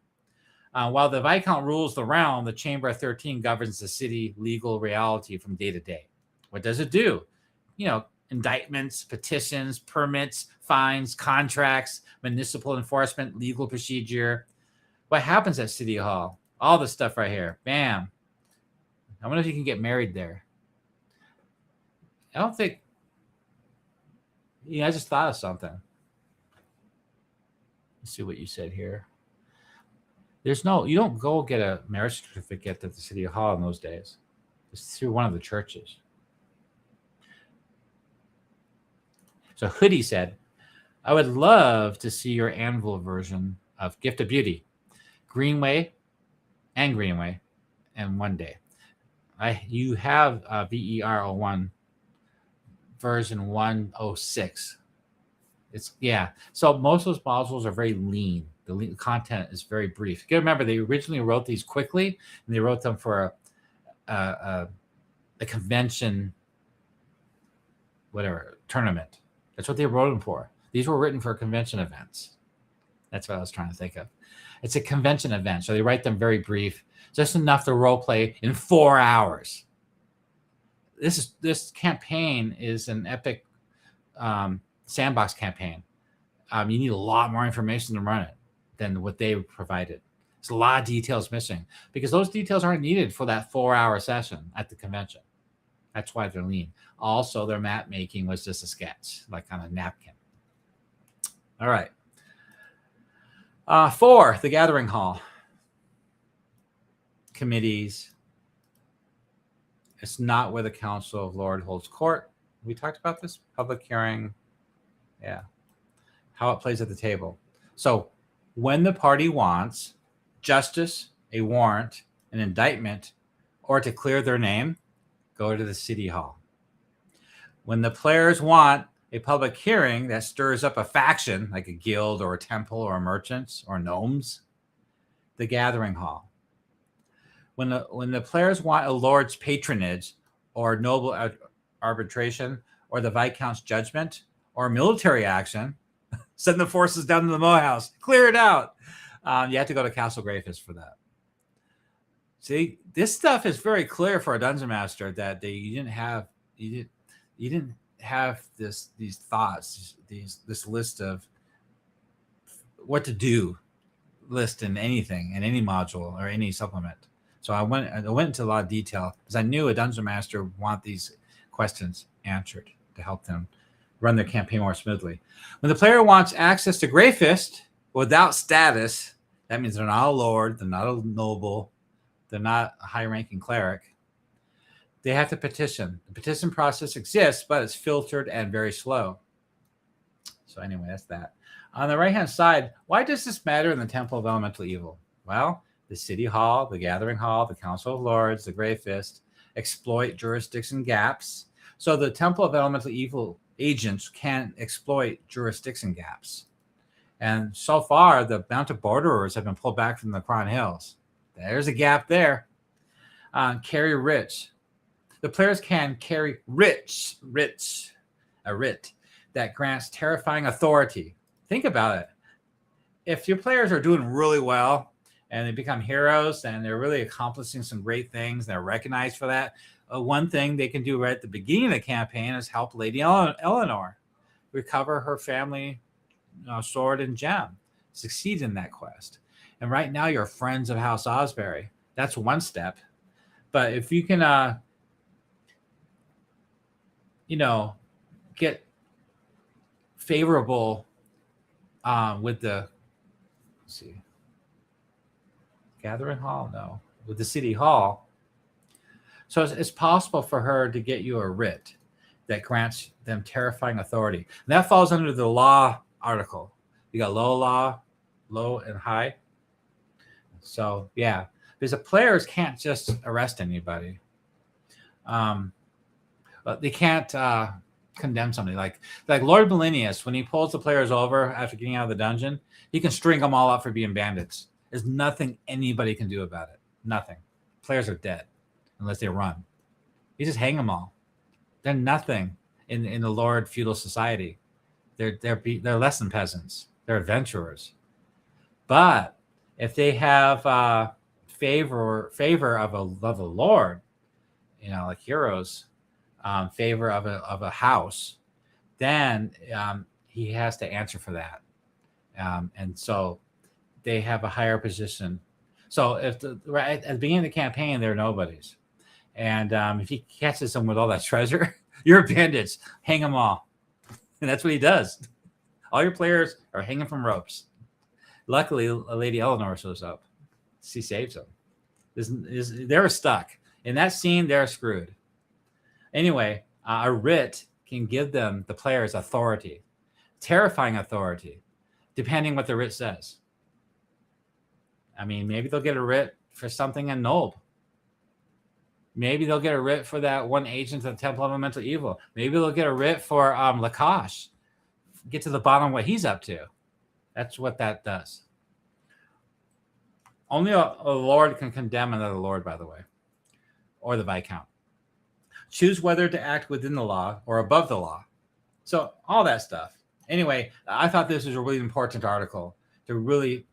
Speaker 1: While the Viscount rules the realm, the Chamber of 13 governs the city legal reality from day to day. What does it do? Indictments, petitions, permits, fines, contracts, municipal enforcement, legal procedure. What happens at City Hall? All this stuff right here. Bam. I wonder if you can get married there. I don't think Yeah, I just thought of something. Let's see what you said here. You don't go get a marriage certificate at the City Hall in those days. It's through one of the churches. So Hoodie said, I would love to see your anvil version of Gift of Beauty, Greenway, and one day. You have VER01 version 106. So most of those modules are very lean. The content is very brief. You gotta remember, they originally wrote these quickly, and they wrote them for a convention, tournament. That's what they wrote them for. These were written for convention events. That's what I was trying to think of. It's a convention event, so they write them very brief, just enough to role play in 4 hours. This campaign is an epic sandbox campaign. You need a lot more information to run it than what they provided. There's a lot of details missing because those details aren't needed for that 4-hour session at the convention. That's why they're lean. Also, their map making was just a sketch, like on a napkin. All right. 4, the Gathering Hall. Committees. It's not where the Council of Lord holds court. We talked about this. Public hearing. Yeah. How it plays at the table. So when the party wants justice, a warrant, an indictment, or to clear their name, go to the City Hall. When the players want a public hearing that stirs up a faction, like a guild or a temple or merchants or gnomes, the Gathering Hall. When the players want a lord's patronage or noble arbitration or the Viscount's judgment or military action, send the forces down to the Moe House, clear it out. You have to go to Castle Greyfist for that. See, this stuff is very clear for a dungeon master that you didn't have these thoughts, this list of what to do list in anything, in any module or any supplement. So I went into a lot of detail because I knew a dungeon master would want these questions answered to help them run their campaign more smoothly. When the player wants access to Greyfist without status, that means they're not a lord, they're not a noble, they're not a high-ranking cleric. They have to petition. The petition process exists, but it's filtered and very slow. So anyway, that's that. On the right-hand side, why does this matter in the Temple of Elemental Evil? Well, the City Hall, the Gathering Hall, the Council of Lords, the Greyfist exploit jurisdiction gaps. So the Temple of Elemental Evil agents can exploit jurisdiction gaps. And so far, the Mounted Borderers have been pulled back from the Cron Hills. There's a gap there. Carry writs. The players can carry a writ that grants terrifying authority. Think about it. If your players are doing really well and they become heroes and they're really accomplishing some great things, and they're recognized for that, one thing they can do right at the beginning of the campaign is help Lady Eleanor recover her family sword and gem, succeed in that quest. And right now you're friends of House Osbury. That's one step. But if you can, get favorable with the, let's see, Gathering Hall? No, with the City Hall. So it's possible for her to get you a writ that grants them terrifying authority. And that falls under the law article. You got low and high. So yeah, because the players can't just arrest anybody. But they can't condemn somebody. Like Lord Millennius, when he pulls the players over after getting out of the dungeon, he can string them all up for being bandits. There's nothing anybody can do about it. Nothing. Players are dead unless they run. You just hang them all. They're nothing in the Lord feudal society. They're less than peasants. They're adventurers. But if they have favor of a lord, like heroes, favor of a house, then he has to answer for that. And so they have a higher position. So if right at the beginning of the campaign, they're nobodies. And if he catches them with all that treasure, you're bandits. Hang them all. And that's what he does. All your players are hanging from ropes. Luckily, Lady Eleanor shows up. She saves them. They're stuck. In that scene, they're screwed. Anyway, a writ can give them, the players, authority. Terrifying authority, depending what the writ says. I mean, maybe they'll get a writ for something in Nulb. Maybe they'll get a writ for that one agent of the Temple of Elemental Evil. Maybe they'll get a writ for Lakash. Get to the bottom of what he's up to. That's what that does. Only a lord can condemn another lord, by the way, or the Viscount. Choose whether to act within the law or above the law. So all that stuff. Anyway, I thought this was a really important article to really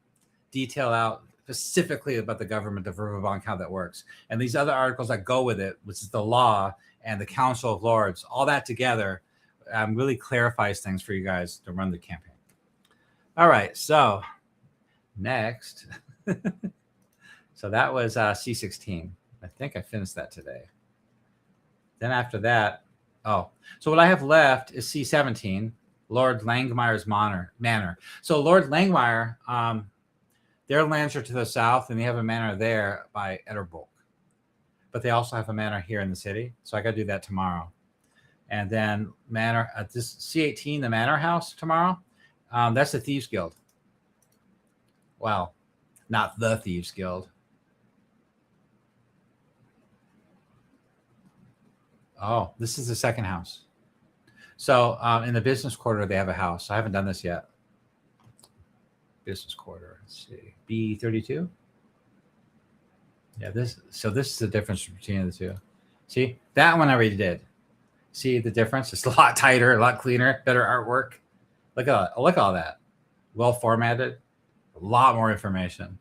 Speaker 1: detail out specifically about the government of Verbobonc, how that works. And these other articles that go with it, which is the law and the Council of Lords, all that together really clarifies things for you guys to run the campaign. All right, so next. So that was C16. I think I finished that today. Then after that, so what I have left is C17, Lord Langmire's manor. So Lord Langmire, their lands are to the south, and they have a manor there by Etterbolk. But they also have a manor here in the city, so I got to do that tomorrow. And then manor at this C18, the manor house tomorrow. That's the Thieves Guild. Well, not the Thieves Guild. Oh, this is the second house. So in the business quarter, they have a house. I haven't done this yet. Business quarter. Let's see. B32. Yeah, this is the difference between the two. See, that one I already did. See the difference? It's a lot tighter, a lot cleaner, better artwork. Look at all that. Well formatted, a lot more information.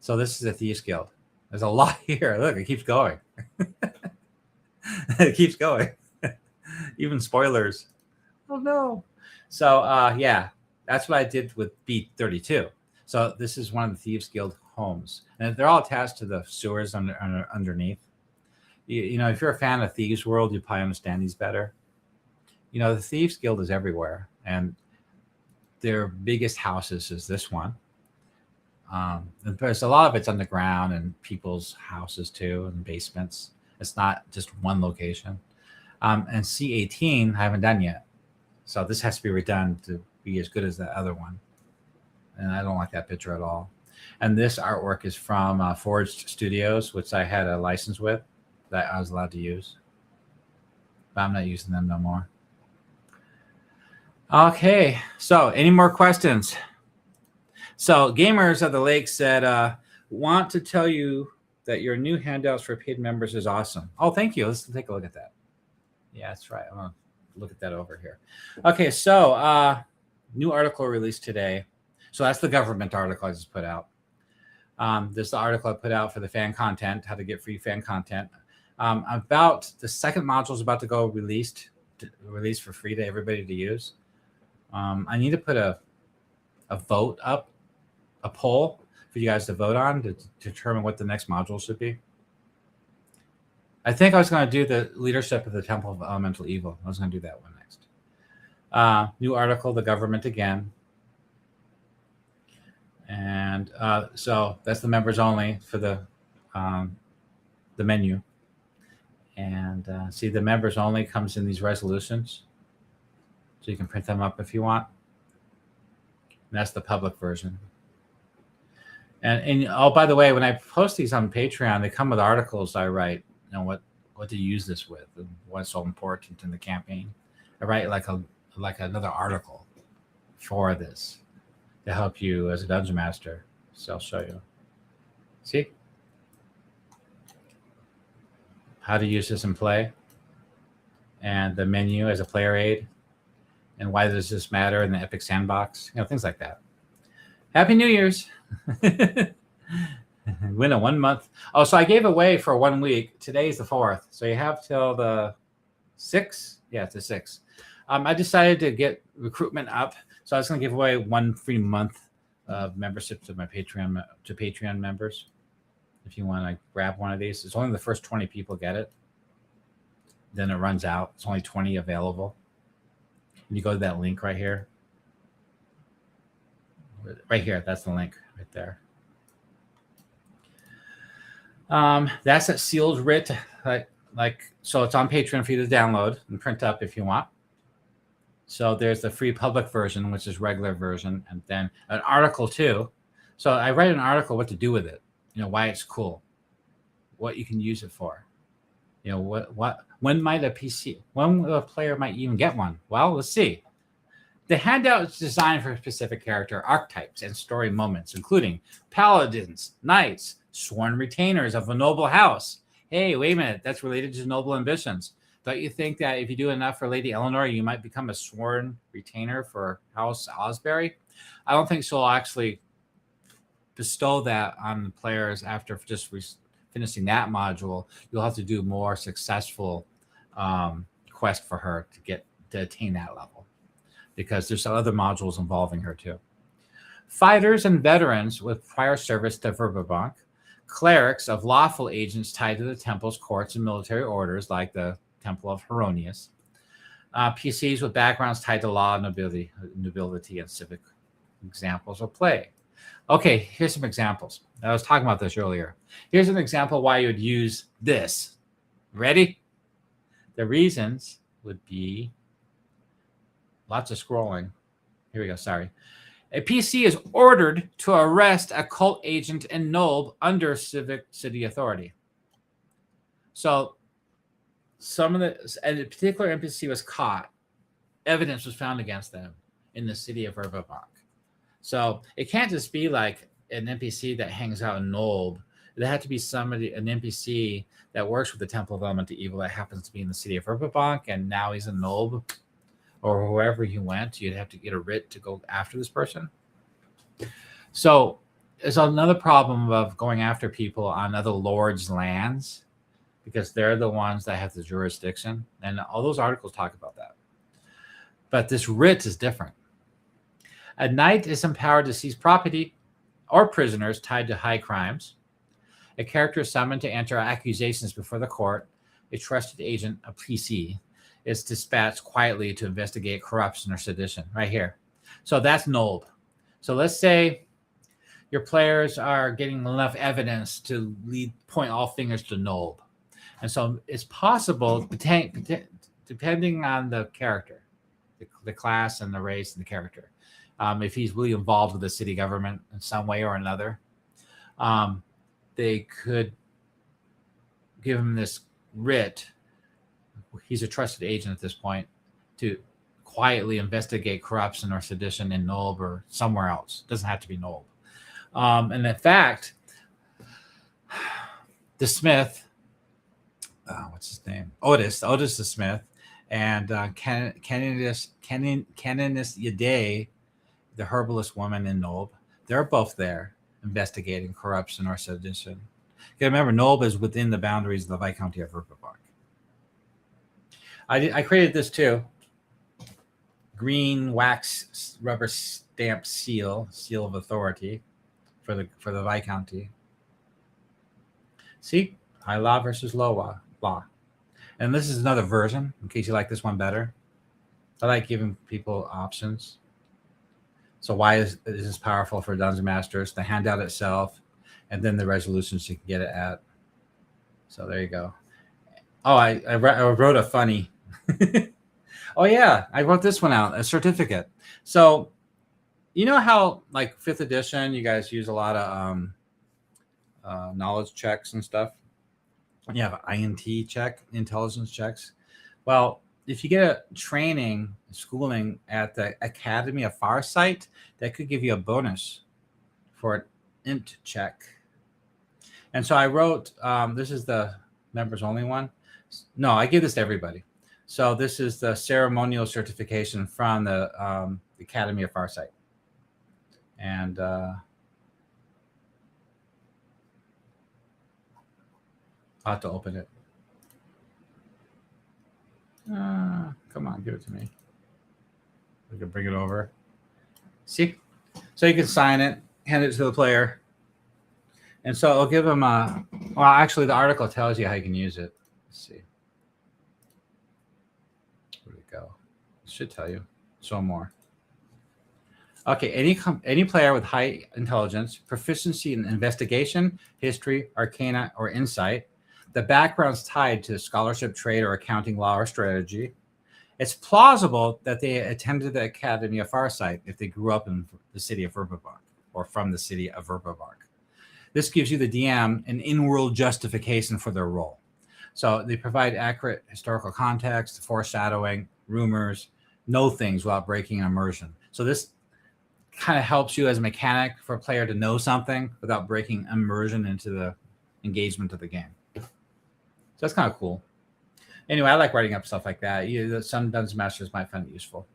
Speaker 1: So this is a Thieves Guild. There's a lot here. Look, it keeps going. It keeps going. Even spoilers. Oh no. So yeah, that's what I did with B32. So this is one of the Thieves Guild homes, and they're all attached to the sewers underneath. You know, if you're a fan of Thieves World, you probably understand these better. You know, the Thieves Guild is everywhere, and their biggest houses is this one. And there's a lot of it's underground and people's houses too, and basements. It's not just one location. And C18 I haven't done yet, so this has to be redone to be as good as that other one. And I don't like that picture at all. And this artwork is from Forged Studios, which I had a license with that I was allowed to use, but I'm not using them no more. Okay, so any more questions? So Gamers of the Lake said, want to tell you that your new handouts for paid members is awesome. Oh, thank you. Let's take a look at that. Yeah, that's right. I'm going to look at that over here. Okay, so new article released today. So that's the government article I just put out. This is the article I put out for the fan content, how to get free fan content. About the second module is about to go released for free to everybody to use. I need to put a vote up, a poll for you guys to vote on to determine what the next module should be. I think I was going to do the leadership of the Temple of Elemental Evil. I was going to do that one next. New article, the government again. And so that's the members only for the menu. And see, the members only comes in these resolutions. So you can print them up if you want. And that's the public version. And oh, by the way, when I post these on Patreon, they come with articles I write, you know, what to use this with and what's so important in the campaign. I write like another article for this to help you as a dungeon master. So I'll show you. See? How to use this in play. And the menu as a player aid. And why does this matter in the Epic Sandbox? You know, things like that. Happy New Year's. Win a 1 month. Oh, so I gave away for 1 week. Today's the 4th. So you have till the 6th. Yeah, it's the 6th. I decided to get recruitment up. So I was going to give away 1 free month of membership to my Patreon members. If you want to grab one of these, it's only the first 20 people get it. Then it runs out. It's only 20 available. You go to that link right here. Right here, that's the link right there. That's a sealed writ, so it's on Patreon for you to download and print up if you want. So there's the free public version, which is regular version, and then an article too. So I write an article what to do with it, why it's cool, what you can use it for, when might when a player might even get one. Well, let's see. The handout is designed for specific character archetypes and story moments, including paladins, knights, sworn retainers of a noble house. Hey, wait a minute, that's related to noble ambitions. Don't you think that if you do enough for Lady Eleanor, you might become a sworn retainer for House Osbury? I don't think she'll actually bestow that on the players after just finishing that module. You'll have to do more successful quest for her to attain that level, because there's some other modules involving her too. Fighters and veterans with prior service to Verbobonc, clerics of lawful agents tied to the temple's courts and military orders, like the Temple of Heronius, PCs with backgrounds tied to law, nobility, and civic examples of play. Okay, here's some examples. I was talking about this earlier. Here's an example why you would use this. Ready? The reasons would be lots of scrolling. Here we go. Sorry. A PC is ordered to arrest a cult agent and noble under city authority. So a particular NPC was caught. Evidence was found against them in the city of Verbobonc. So it can't just be like an NPC that hangs out in Nolb. It had to be an NPC that works with the Temple of Elemental Evil that happens to be in the city of Verbobonc, and now he's in Nolb, or wherever he went. You'd have to get a writ to go after this person. So there's another problem of going after people on other lords' lands, because they're the ones that have the jurisdiction. And all those articles talk about that. But this writ is different. A knight is empowered to seize property or prisoners tied to high crimes. A character is summoned to enter accusations before the court. A trusted agent, a PC, is dispatched quietly to investigate corruption or sedition. Right here. So that's Nolb. So let's say your players are getting enough evidence to point all fingers to Nolb. And so it's possible, depending on the character, the class and the race and the character, if he's really involved with the city government in some way or another, they could give him this writ. He's a trusted agent at this point to quietly investigate corruption or sedition in Nolb or somewhere else. It doesn't have to be Nolb. And in fact, the Smith, what's his name? Otis the Smith, and Canoness Yade, the herbalist woman in Nolb, they're both there investigating corruption or sedition. You remember, Nolb is within the boundaries of the Viscounty of Verbobonc. I created this too. Green wax rubber stamp seal of authority for the Viscounty. See, high law versus low law. And this is another version, in case you like this one better. I like giving people options. So why is this powerful for Dungeon Masters? The handout itself, and then the resolutions you can get it at. So there you go. Oh, I wrote a funny. Oh yeah, I wrote this one out, a certificate. So you know how, like, 5th edition, you guys use a lot of knowledge checks and stuff. You have an INT check, intelligence checks. Well, if you get a schooling at the Academy of Farsight, that could give you a bonus for an int check. And so I wrote, this is the members only one. No, I give this to everybody. So this is the ceremonial certification from the Academy of Farsight. And I'll have to open it. Come on, give it to me. We can bring it over. See? So you can sign it, hand it to the player. And so I'll give them well, actually, the article tells you how you can use it. Let's see. Where'd it go? It should tell you. So more. Okay, any player with high intelligence, proficiency in investigation, history, arcana, or insight, the background's tied to scholarship, trade, or accounting, law, or strategy. It's plausible that they attended the Academy of Farsight if they grew up in the city of Verbobonc or from the city of Verbobonc. This gives you, the DM, an in-world justification for their role. So they provide accurate historical context, foreshadowing, rumors, know things without breaking immersion. So this kind of helps you as a mechanic for a player to know something without breaking immersion into the engagement of the game. So that's kind of cool. Anyway, I like writing up stuff like that. Some Dungeon Masters might find it useful.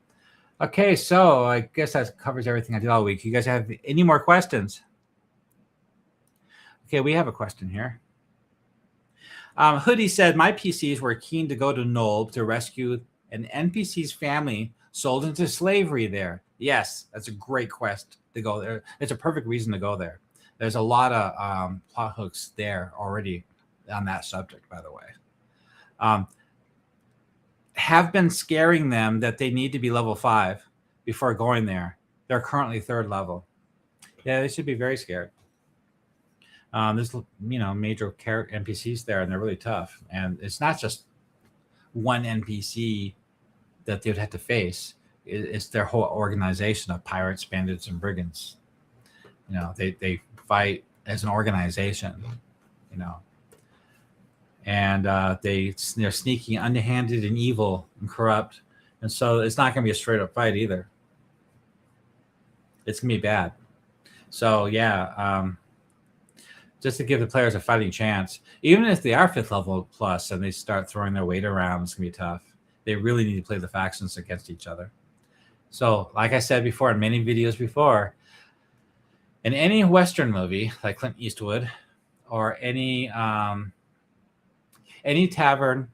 Speaker 1: Okay, so I guess that covers everything I did all week. You guys have any more questions? Okay, we have a question here. Hoodie said, my PCs were keen to go to Nolb to rescue an NPC's family sold into slavery there. Yes, that's a great quest to go there. It's a perfect reason to go there. There's a lot of plot hooks there already on that subject, by the way. Have been scaring them that they need to be level 5 before going there. They're currently 3rd level. Yeah, they should be very scared. There's major NPCs there, and they're really tough. And it's not just one NPC that they would have to face. It's their whole organization of pirates, bandits, and brigands. They fight as an organization. And they're sneaky, underhanded, and evil and corrupt. And so it's not going to be a straight up fight either. It's going to be bad. So yeah, just to give the players a fighting chance, even if they are 5th level plus and they start throwing their weight around, it's going to be tough. They really need to play the factions against each other. So like I said before in many videos before, in any Western movie like Clint Eastwood or any tavern,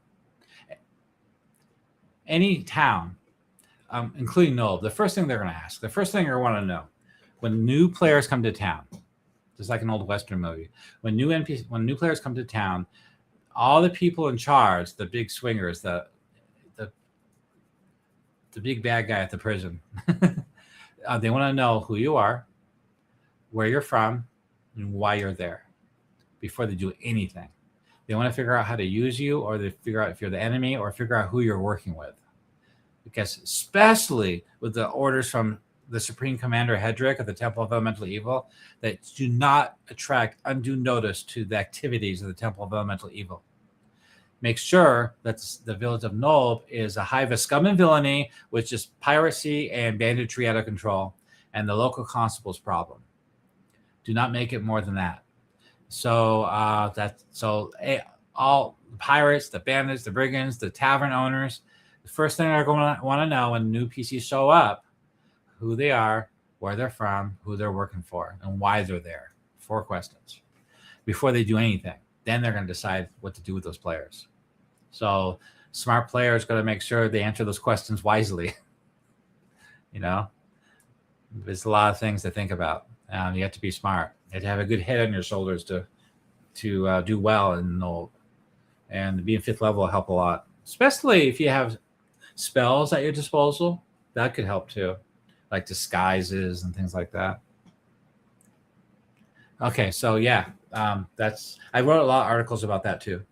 Speaker 1: any town, including Nolb, the first thing they're going to ask, the first thing they want to know when new players come to town, just like an old Western movie, when new players come to town, all the people in charge, the big swingers, the big bad guy at the prison, they want to know who you are, where you're from, and why you're there before they do anything. They want to figure out how to use you, or they figure out if you're the enemy, or figure out who you're working with. Because especially with the orders from the Supreme Commander Hedrick of the Temple of Elemental Evil, that do not attract undue notice to the activities of the Temple of Elemental Evil. Make sure that the village of Nolb is a hive of scum and villainy, which is piracy and banditry out of control, and the local constable's problem. Do not make it more than that. So all the pirates, the bandits, the brigands, the tavern owners, the first thing they're going to want to know when new PCs show up, who they are, where they're from, who they're working for, and why they're there. 4 questions before they do anything. Then they're going to decide what to do with those players. So smart players got to make sure they answer those questions wisely. There's a lot of things to think about. You have to be smart. You have to have a good head on your shoulders to do well in Nolb. And being 5th level will help a lot, especially if you have spells at your disposal. That could help too, like disguises and things like that. Okay, so yeah, I wrote a lot of articles about that too.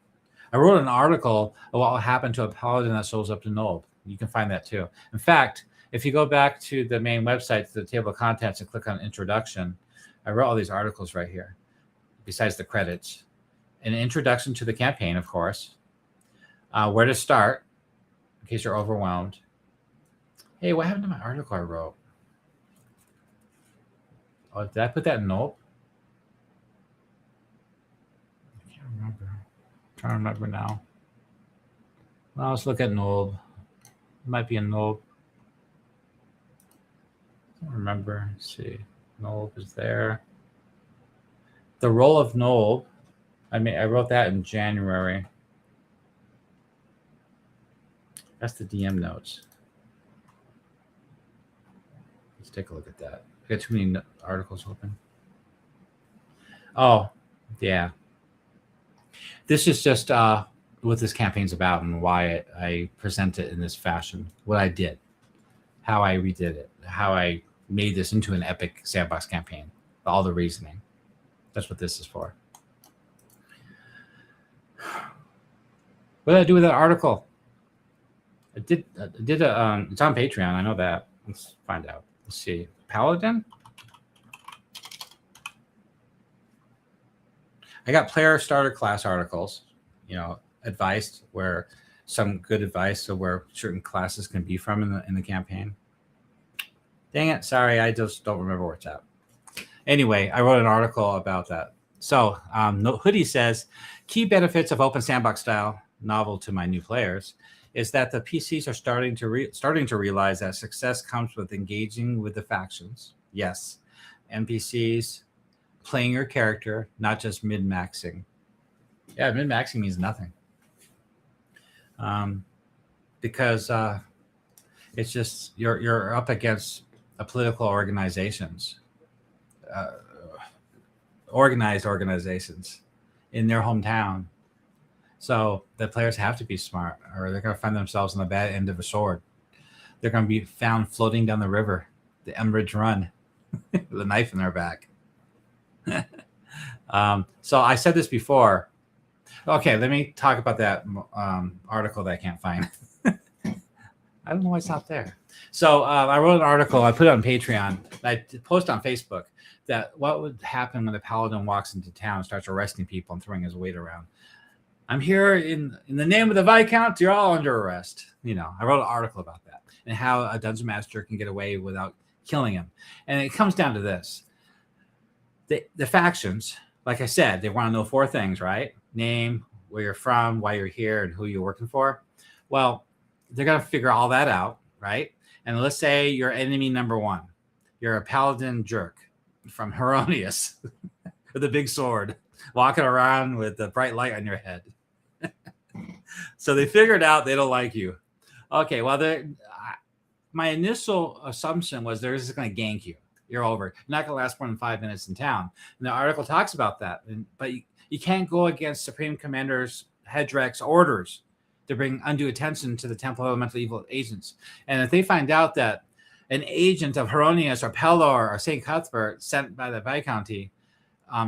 Speaker 1: I wrote an article of what will happen to a paladin that shows up to Nolb. You can find that too. In fact, if you go back to the main website, to the table of contents, and click on introduction, I wrote all these articles right here, besides the credits. An introduction to the campaign, of course. Where to start, in case you're overwhelmed. Hey, what happened to my article I wrote? Oh, did I put that in Nolb? I can't remember. I'm trying to remember now. Well, let's look at Nolb. It might be in Nolb. I don't remember. Let's see. Nolb is there. The role of Nolb. I wrote that in January. That's the DM notes. Let's take a look at that. I got too many articles open. Oh, yeah. This is just what this campaign's about and why I present it in this fashion. What I did. how I redid it, how I made this into an epic sandbox campaign, all the reasoning. That's what this is for. What did I do with that article? I did it's on Patreon. I know that. Let's find out. Let's see. Paladin? I got player starter class articles, advice where some good advice of where certain classes can be from in the campaign. Dang it. Sorry. I just don't remember where it's at. Anyway, I wrote an article about that. So Hoodie says, key benefits of open sandbox style novel to my new players is that the PCs are starting to realize that success comes with engaging with the factions. Yes, NPCs, playing your character, not just min-maxing. Yeah, min-maxing means nothing. Because it's just you're up against political organizations, organized organizations in their hometown. So the players have to be smart, or they're going to find themselves on the bad end of a sword. They're going to be found floating down the river, the Emridge Run, with a knife in their back. So I said this before. Okay, let me talk about that article that I can't find. I don't know why it's not there. So I wrote an article. I put it on Patreon. I posted on Facebook that what would happen when the paladin walks into town and starts arresting people and throwing his weight around. I'm here in the name of the Viscount. You're all under arrest. I wrote an article about that and how a dungeon master can get away without killing him. And it comes down to this. The factions, like I said, they want to know 4 things, right? Name, where you're from, why you're here, and who you're working for. Well, they're going to figure all that out, right? And let's say you're enemy number 1. You're a paladin jerk from Heronius with a big sword, walking around with a bright light on your head. So they figured out they don't like you. Okay, well, my initial assumption was they're just going to gank you. You're over. You're not going to last more than 5 minutes in town. And the article talks about that. But you can't go against Supreme Commander's Hedrek's orders to bring undue attention to the Temple of Elemental Evil agents. And if they find out that an agent of Heronius or Pelor or St. Cuthbert sent by the Viscounty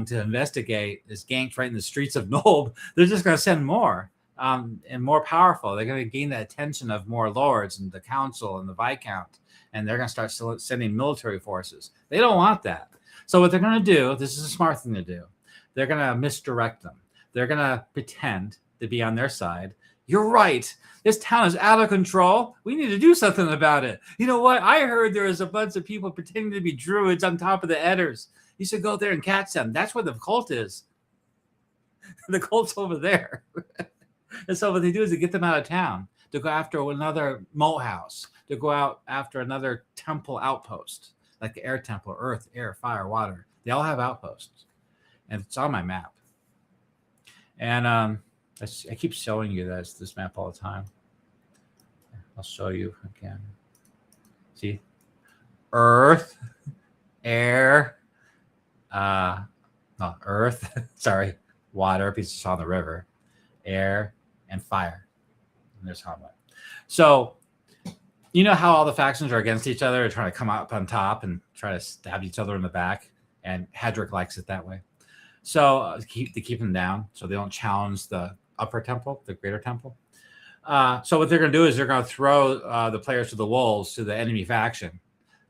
Speaker 1: to investigate is ganked right in the streets of Nolb, they're just going to send more and more powerful. They're going to gain the attention of more lords and the council and the Viscount, and they're going to start sending military forces. They don't want that. So what they're going to do, this is a smart thing to do, they're going to misdirect them. They're going to pretend to be on their side. You're right. This town is out of control. We need to do something about it. You know what? I heard there was a bunch of people pretending to be druids on top of the Edders. You should go there and catch them. That's where the cult is. The cult's over there. And so what they do is they get them out of town to go after another moat house, to go out after another temple outpost, like the air temple, earth, air, fire, water. They all have outposts. And it's on my map. And I keep showing you this map all the time. I'll show you again. See? Earth, air, earth, sorry, water, because it's on the river, air, and fire. And there's Hamlet. So, you know how all the factions are against each other, trying to come up on top and try to stab each other in the back? And Hedrick likes it that way. So to keep them down so they don't challenge the upper temple, the greater temple. So what they're going to do is they're going to throw the players to the wolves, to the enemy faction,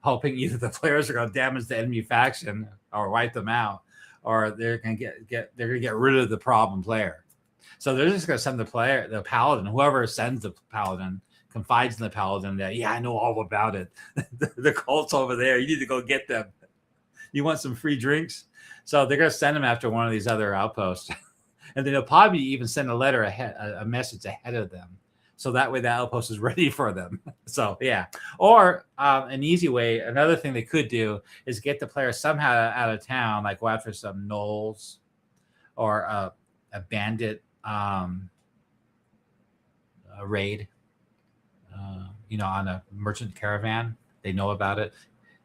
Speaker 1: hoping either the players are going to damage the enemy faction or wipe them out, or they're going to get rid of the problem player. So they're just going to send the paladin, whoever sends the paladin, confides in the paladin that, yeah, I know all about it. The cult's over there. You need to go get them. You want some free drinks? So they're going to send them after one of these other outposts. And then they'll probably even send a message ahead of them. So that way the outpost is ready for them. So, yeah. Or an easy way, another thing they could do is get the player somehow out of town, like go after some gnolls or a bandit a raid, on a merchant caravan. They know about it.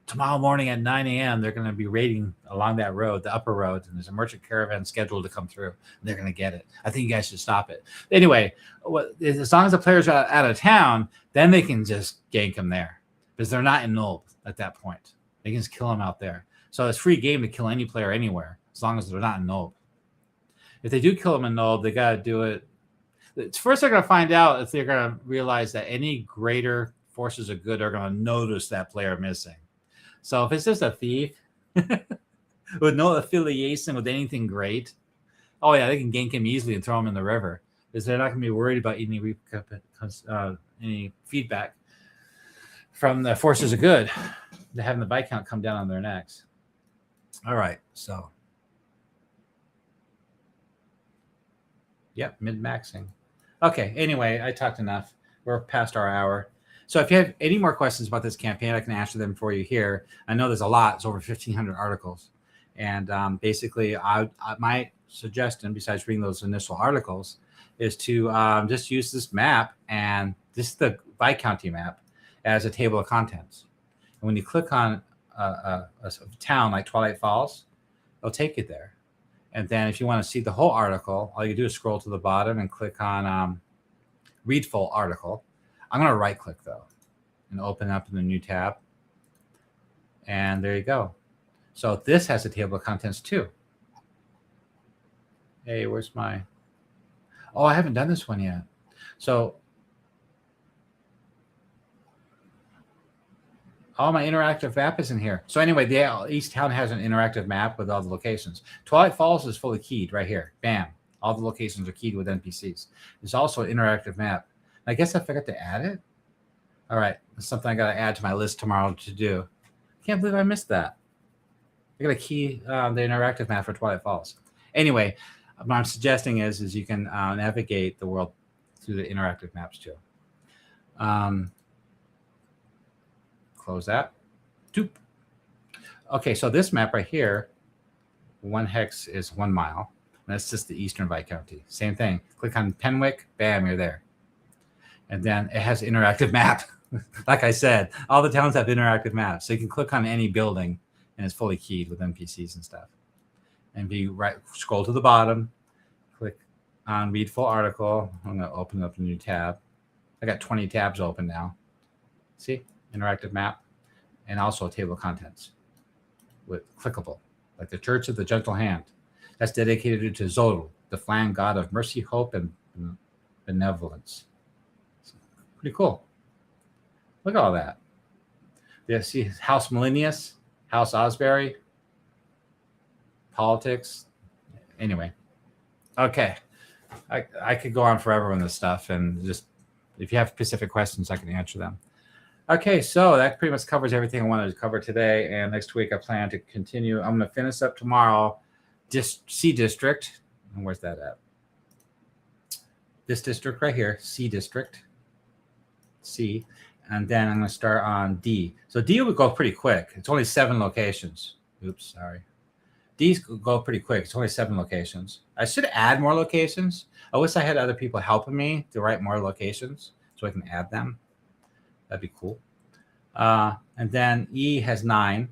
Speaker 1: Tomorrow morning at 9 a.m., they're going to be raiding along that road, the upper road, and there's a merchant caravan scheduled to come through. And they're going to get it. I think you guys should stop it. Anyway, as long as the players are out of town, then they can just gank them there. because they're not in Nulb at that point. They can just kill them out there. So it's free game to kill any player anywhere, as long as they're not in Nulb. If they do kill them in Nulb, they got to do it. First, they're going to find out if they're going to realize that any greater forces of good are going to notice that player missing. So if it's just a thief with no affiliation with anything great, oh yeah, they can gank him easily and throw him in the river, because they're not going to be worried about any feedback from the forces of good. They're having the Viscount come down on their necks. All right, so yep, mid-maxing. Okay, anyway, I talked enough. We're past our hour. So if you have any more questions about this campaign, I can answer them for you here. I know there's a lot. It's over 1,500 articles. And basically, my suggestion, besides reading those initial articles, is to just use this map, and this is the Viscounty map, as a table of contents. And when you click on a town like Twilight Falls, it'll take you there. And then if you want to see the whole article, all you do is scroll to the bottom and click on Read Full Article. I'm going to right click though and open up in the new tab. And there you go. So this has a table of contents too. Hey, where's my... Oh, I haven't done this one yet. So all my interactive map is in here. So anyway, each town has an interactive map with all the locations. Twilight Falls is fully keyed right here. Bam. All the locations are keyed with NPCs. There's also an interactive map. I guess I forgot to add it. All right. That's something I got to add to my list tomorrow to do. Can't believe I missed that. I got to key the interactive map for Twilight Falls. Anyway, what I'm suggesting is you can navigate the world through the interactive maps too. Close that. Doop. Okay, so this map right here, 1 hex is 1 mile. That's just the Eastern Viscounty. Same thing. Click on Penwick, bam, you're there. And then it has an interactive map. Like I said, all the towns have interactive maps. So you can click on any building, and it's fully keyed with NPCs and stuff. And scroll to the bottom, click on Read Full Article. I'm going to open up a new tab. I got 20 tabs open now. See? Interactive map, and also a table of contents with clickable, like the Church of the Gentle Hand. That's dedicated to Zodal, the Flang god of mercy, hope, and benevolence. Pretty cool. Look at all that. You see House Millennius, House Osbury, politics. Anyway, okay. I could go on forever on this stuff, and just if you have specific questions, I can answer them. Okay, so that pretty much covers everything I wanted to cover today. And next week, I plan to continue. I'm going to finish up tomorrow. C District. And where's that at? This district right here, C District. C. And then I'm going to start on D. So D would go pretty quick. It's only 7 locations. Oops, sorry. D's go pretty quick. It's only 7 locations. I should add more locations. I wish I had other people helping me to write more locations so I can add them. That'd be cool. And then E has 9.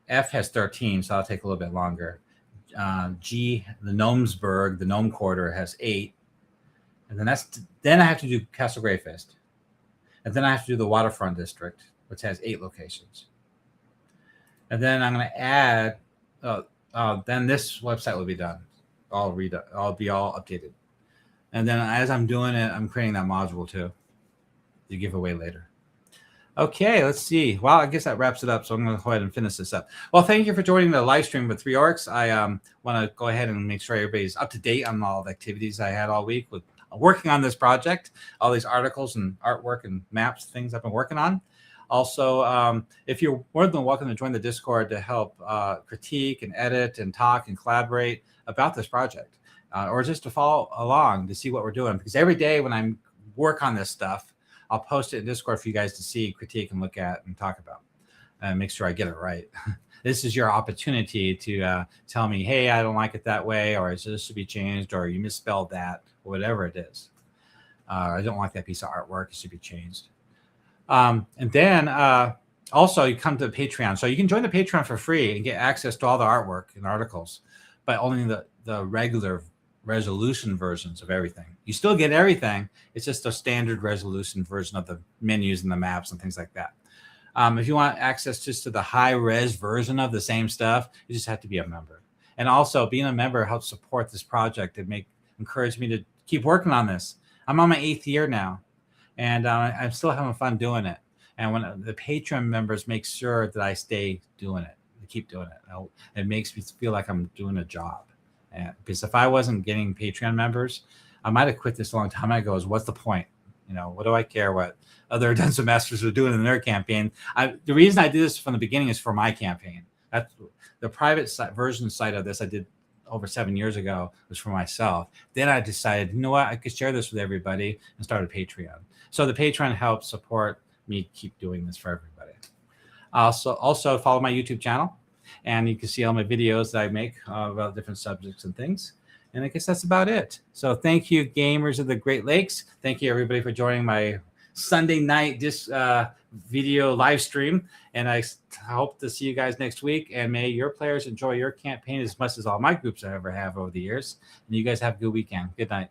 Speaker 1: F has 13, so that'll take a little bit longer. G, the Gnomesburg, the Gnome Quarter, has 8. And then I have to do Castle Greyfist. And then I have to do the Waterfront District, which has 8 locations. And then I'm going to add, then this website will be done. I'll be all updated. And then as I'm doing it, I'm creating that module too to give away later. Okay, let's see. Well, I guess that wraps it up. So I'm going to go ahead and finish this up. Well, thank you for joining the live stream with 3 Orcs. I want to go ahead and make sure everybody's up to date on all the activities I had all week with working on this project, all these articles and artwork and maps, things I've been working on. Also, if you're more than welcome to join the Discord to help critique and edit and talk and collaborate about this project, or just to follow along to see what we're doing. Because every day when I work on this stuff, I'll post it in Discord for you guys to see, critique, and look at and talk about, and make sure I get it right. This is your opportunity to tell me, hey, I don't like it that way, or this should be changed, or you misspelled that, or whatever it is. I don't like that piece of artwork. It should be changed. And then also you come to the Patreon. So you can join the Patreon for free and get access to all the artwork and articles, but only the regular resolution versions of everything. You still get everything. It's just a standard resolution version of the menus and the maps and things like that. If you want access just to the high-res version of the same stuff, you just have to be a member. And also, being a member helps support this project and encourage me to keep working on this. I'm on my 8th year now, and I'm still having fun doing it. And when the Patreon members make sure that I stay doing it, keep doing it, it makes me feel like I'm doing a job. Because if I wasn't getting Patreon members, I might have quit this a long time ago. What's the point? What do I care what other Dungeon Masters are doing in their campaign? The reason I did this from the beginning is for my campaign. That's the private version site of this I did over 7 years ago was for myself. Then I decided, you know what, I could share this with everybody and start a Patreon. So the Patreon helps support me keep doing this for everybody. Also follow my YouTube channel, and you can see all my videos that I make about different subjects and things. And I guess that's about it. So thank you, gamers of the Great Lakes. Thank you, everybody, for joining my Sunday night video live stream. And I hope to see you guys next week. And may your players enjoy your campaign as much as all my groups I ever have over the years. And you guys have a good weekend. Good night.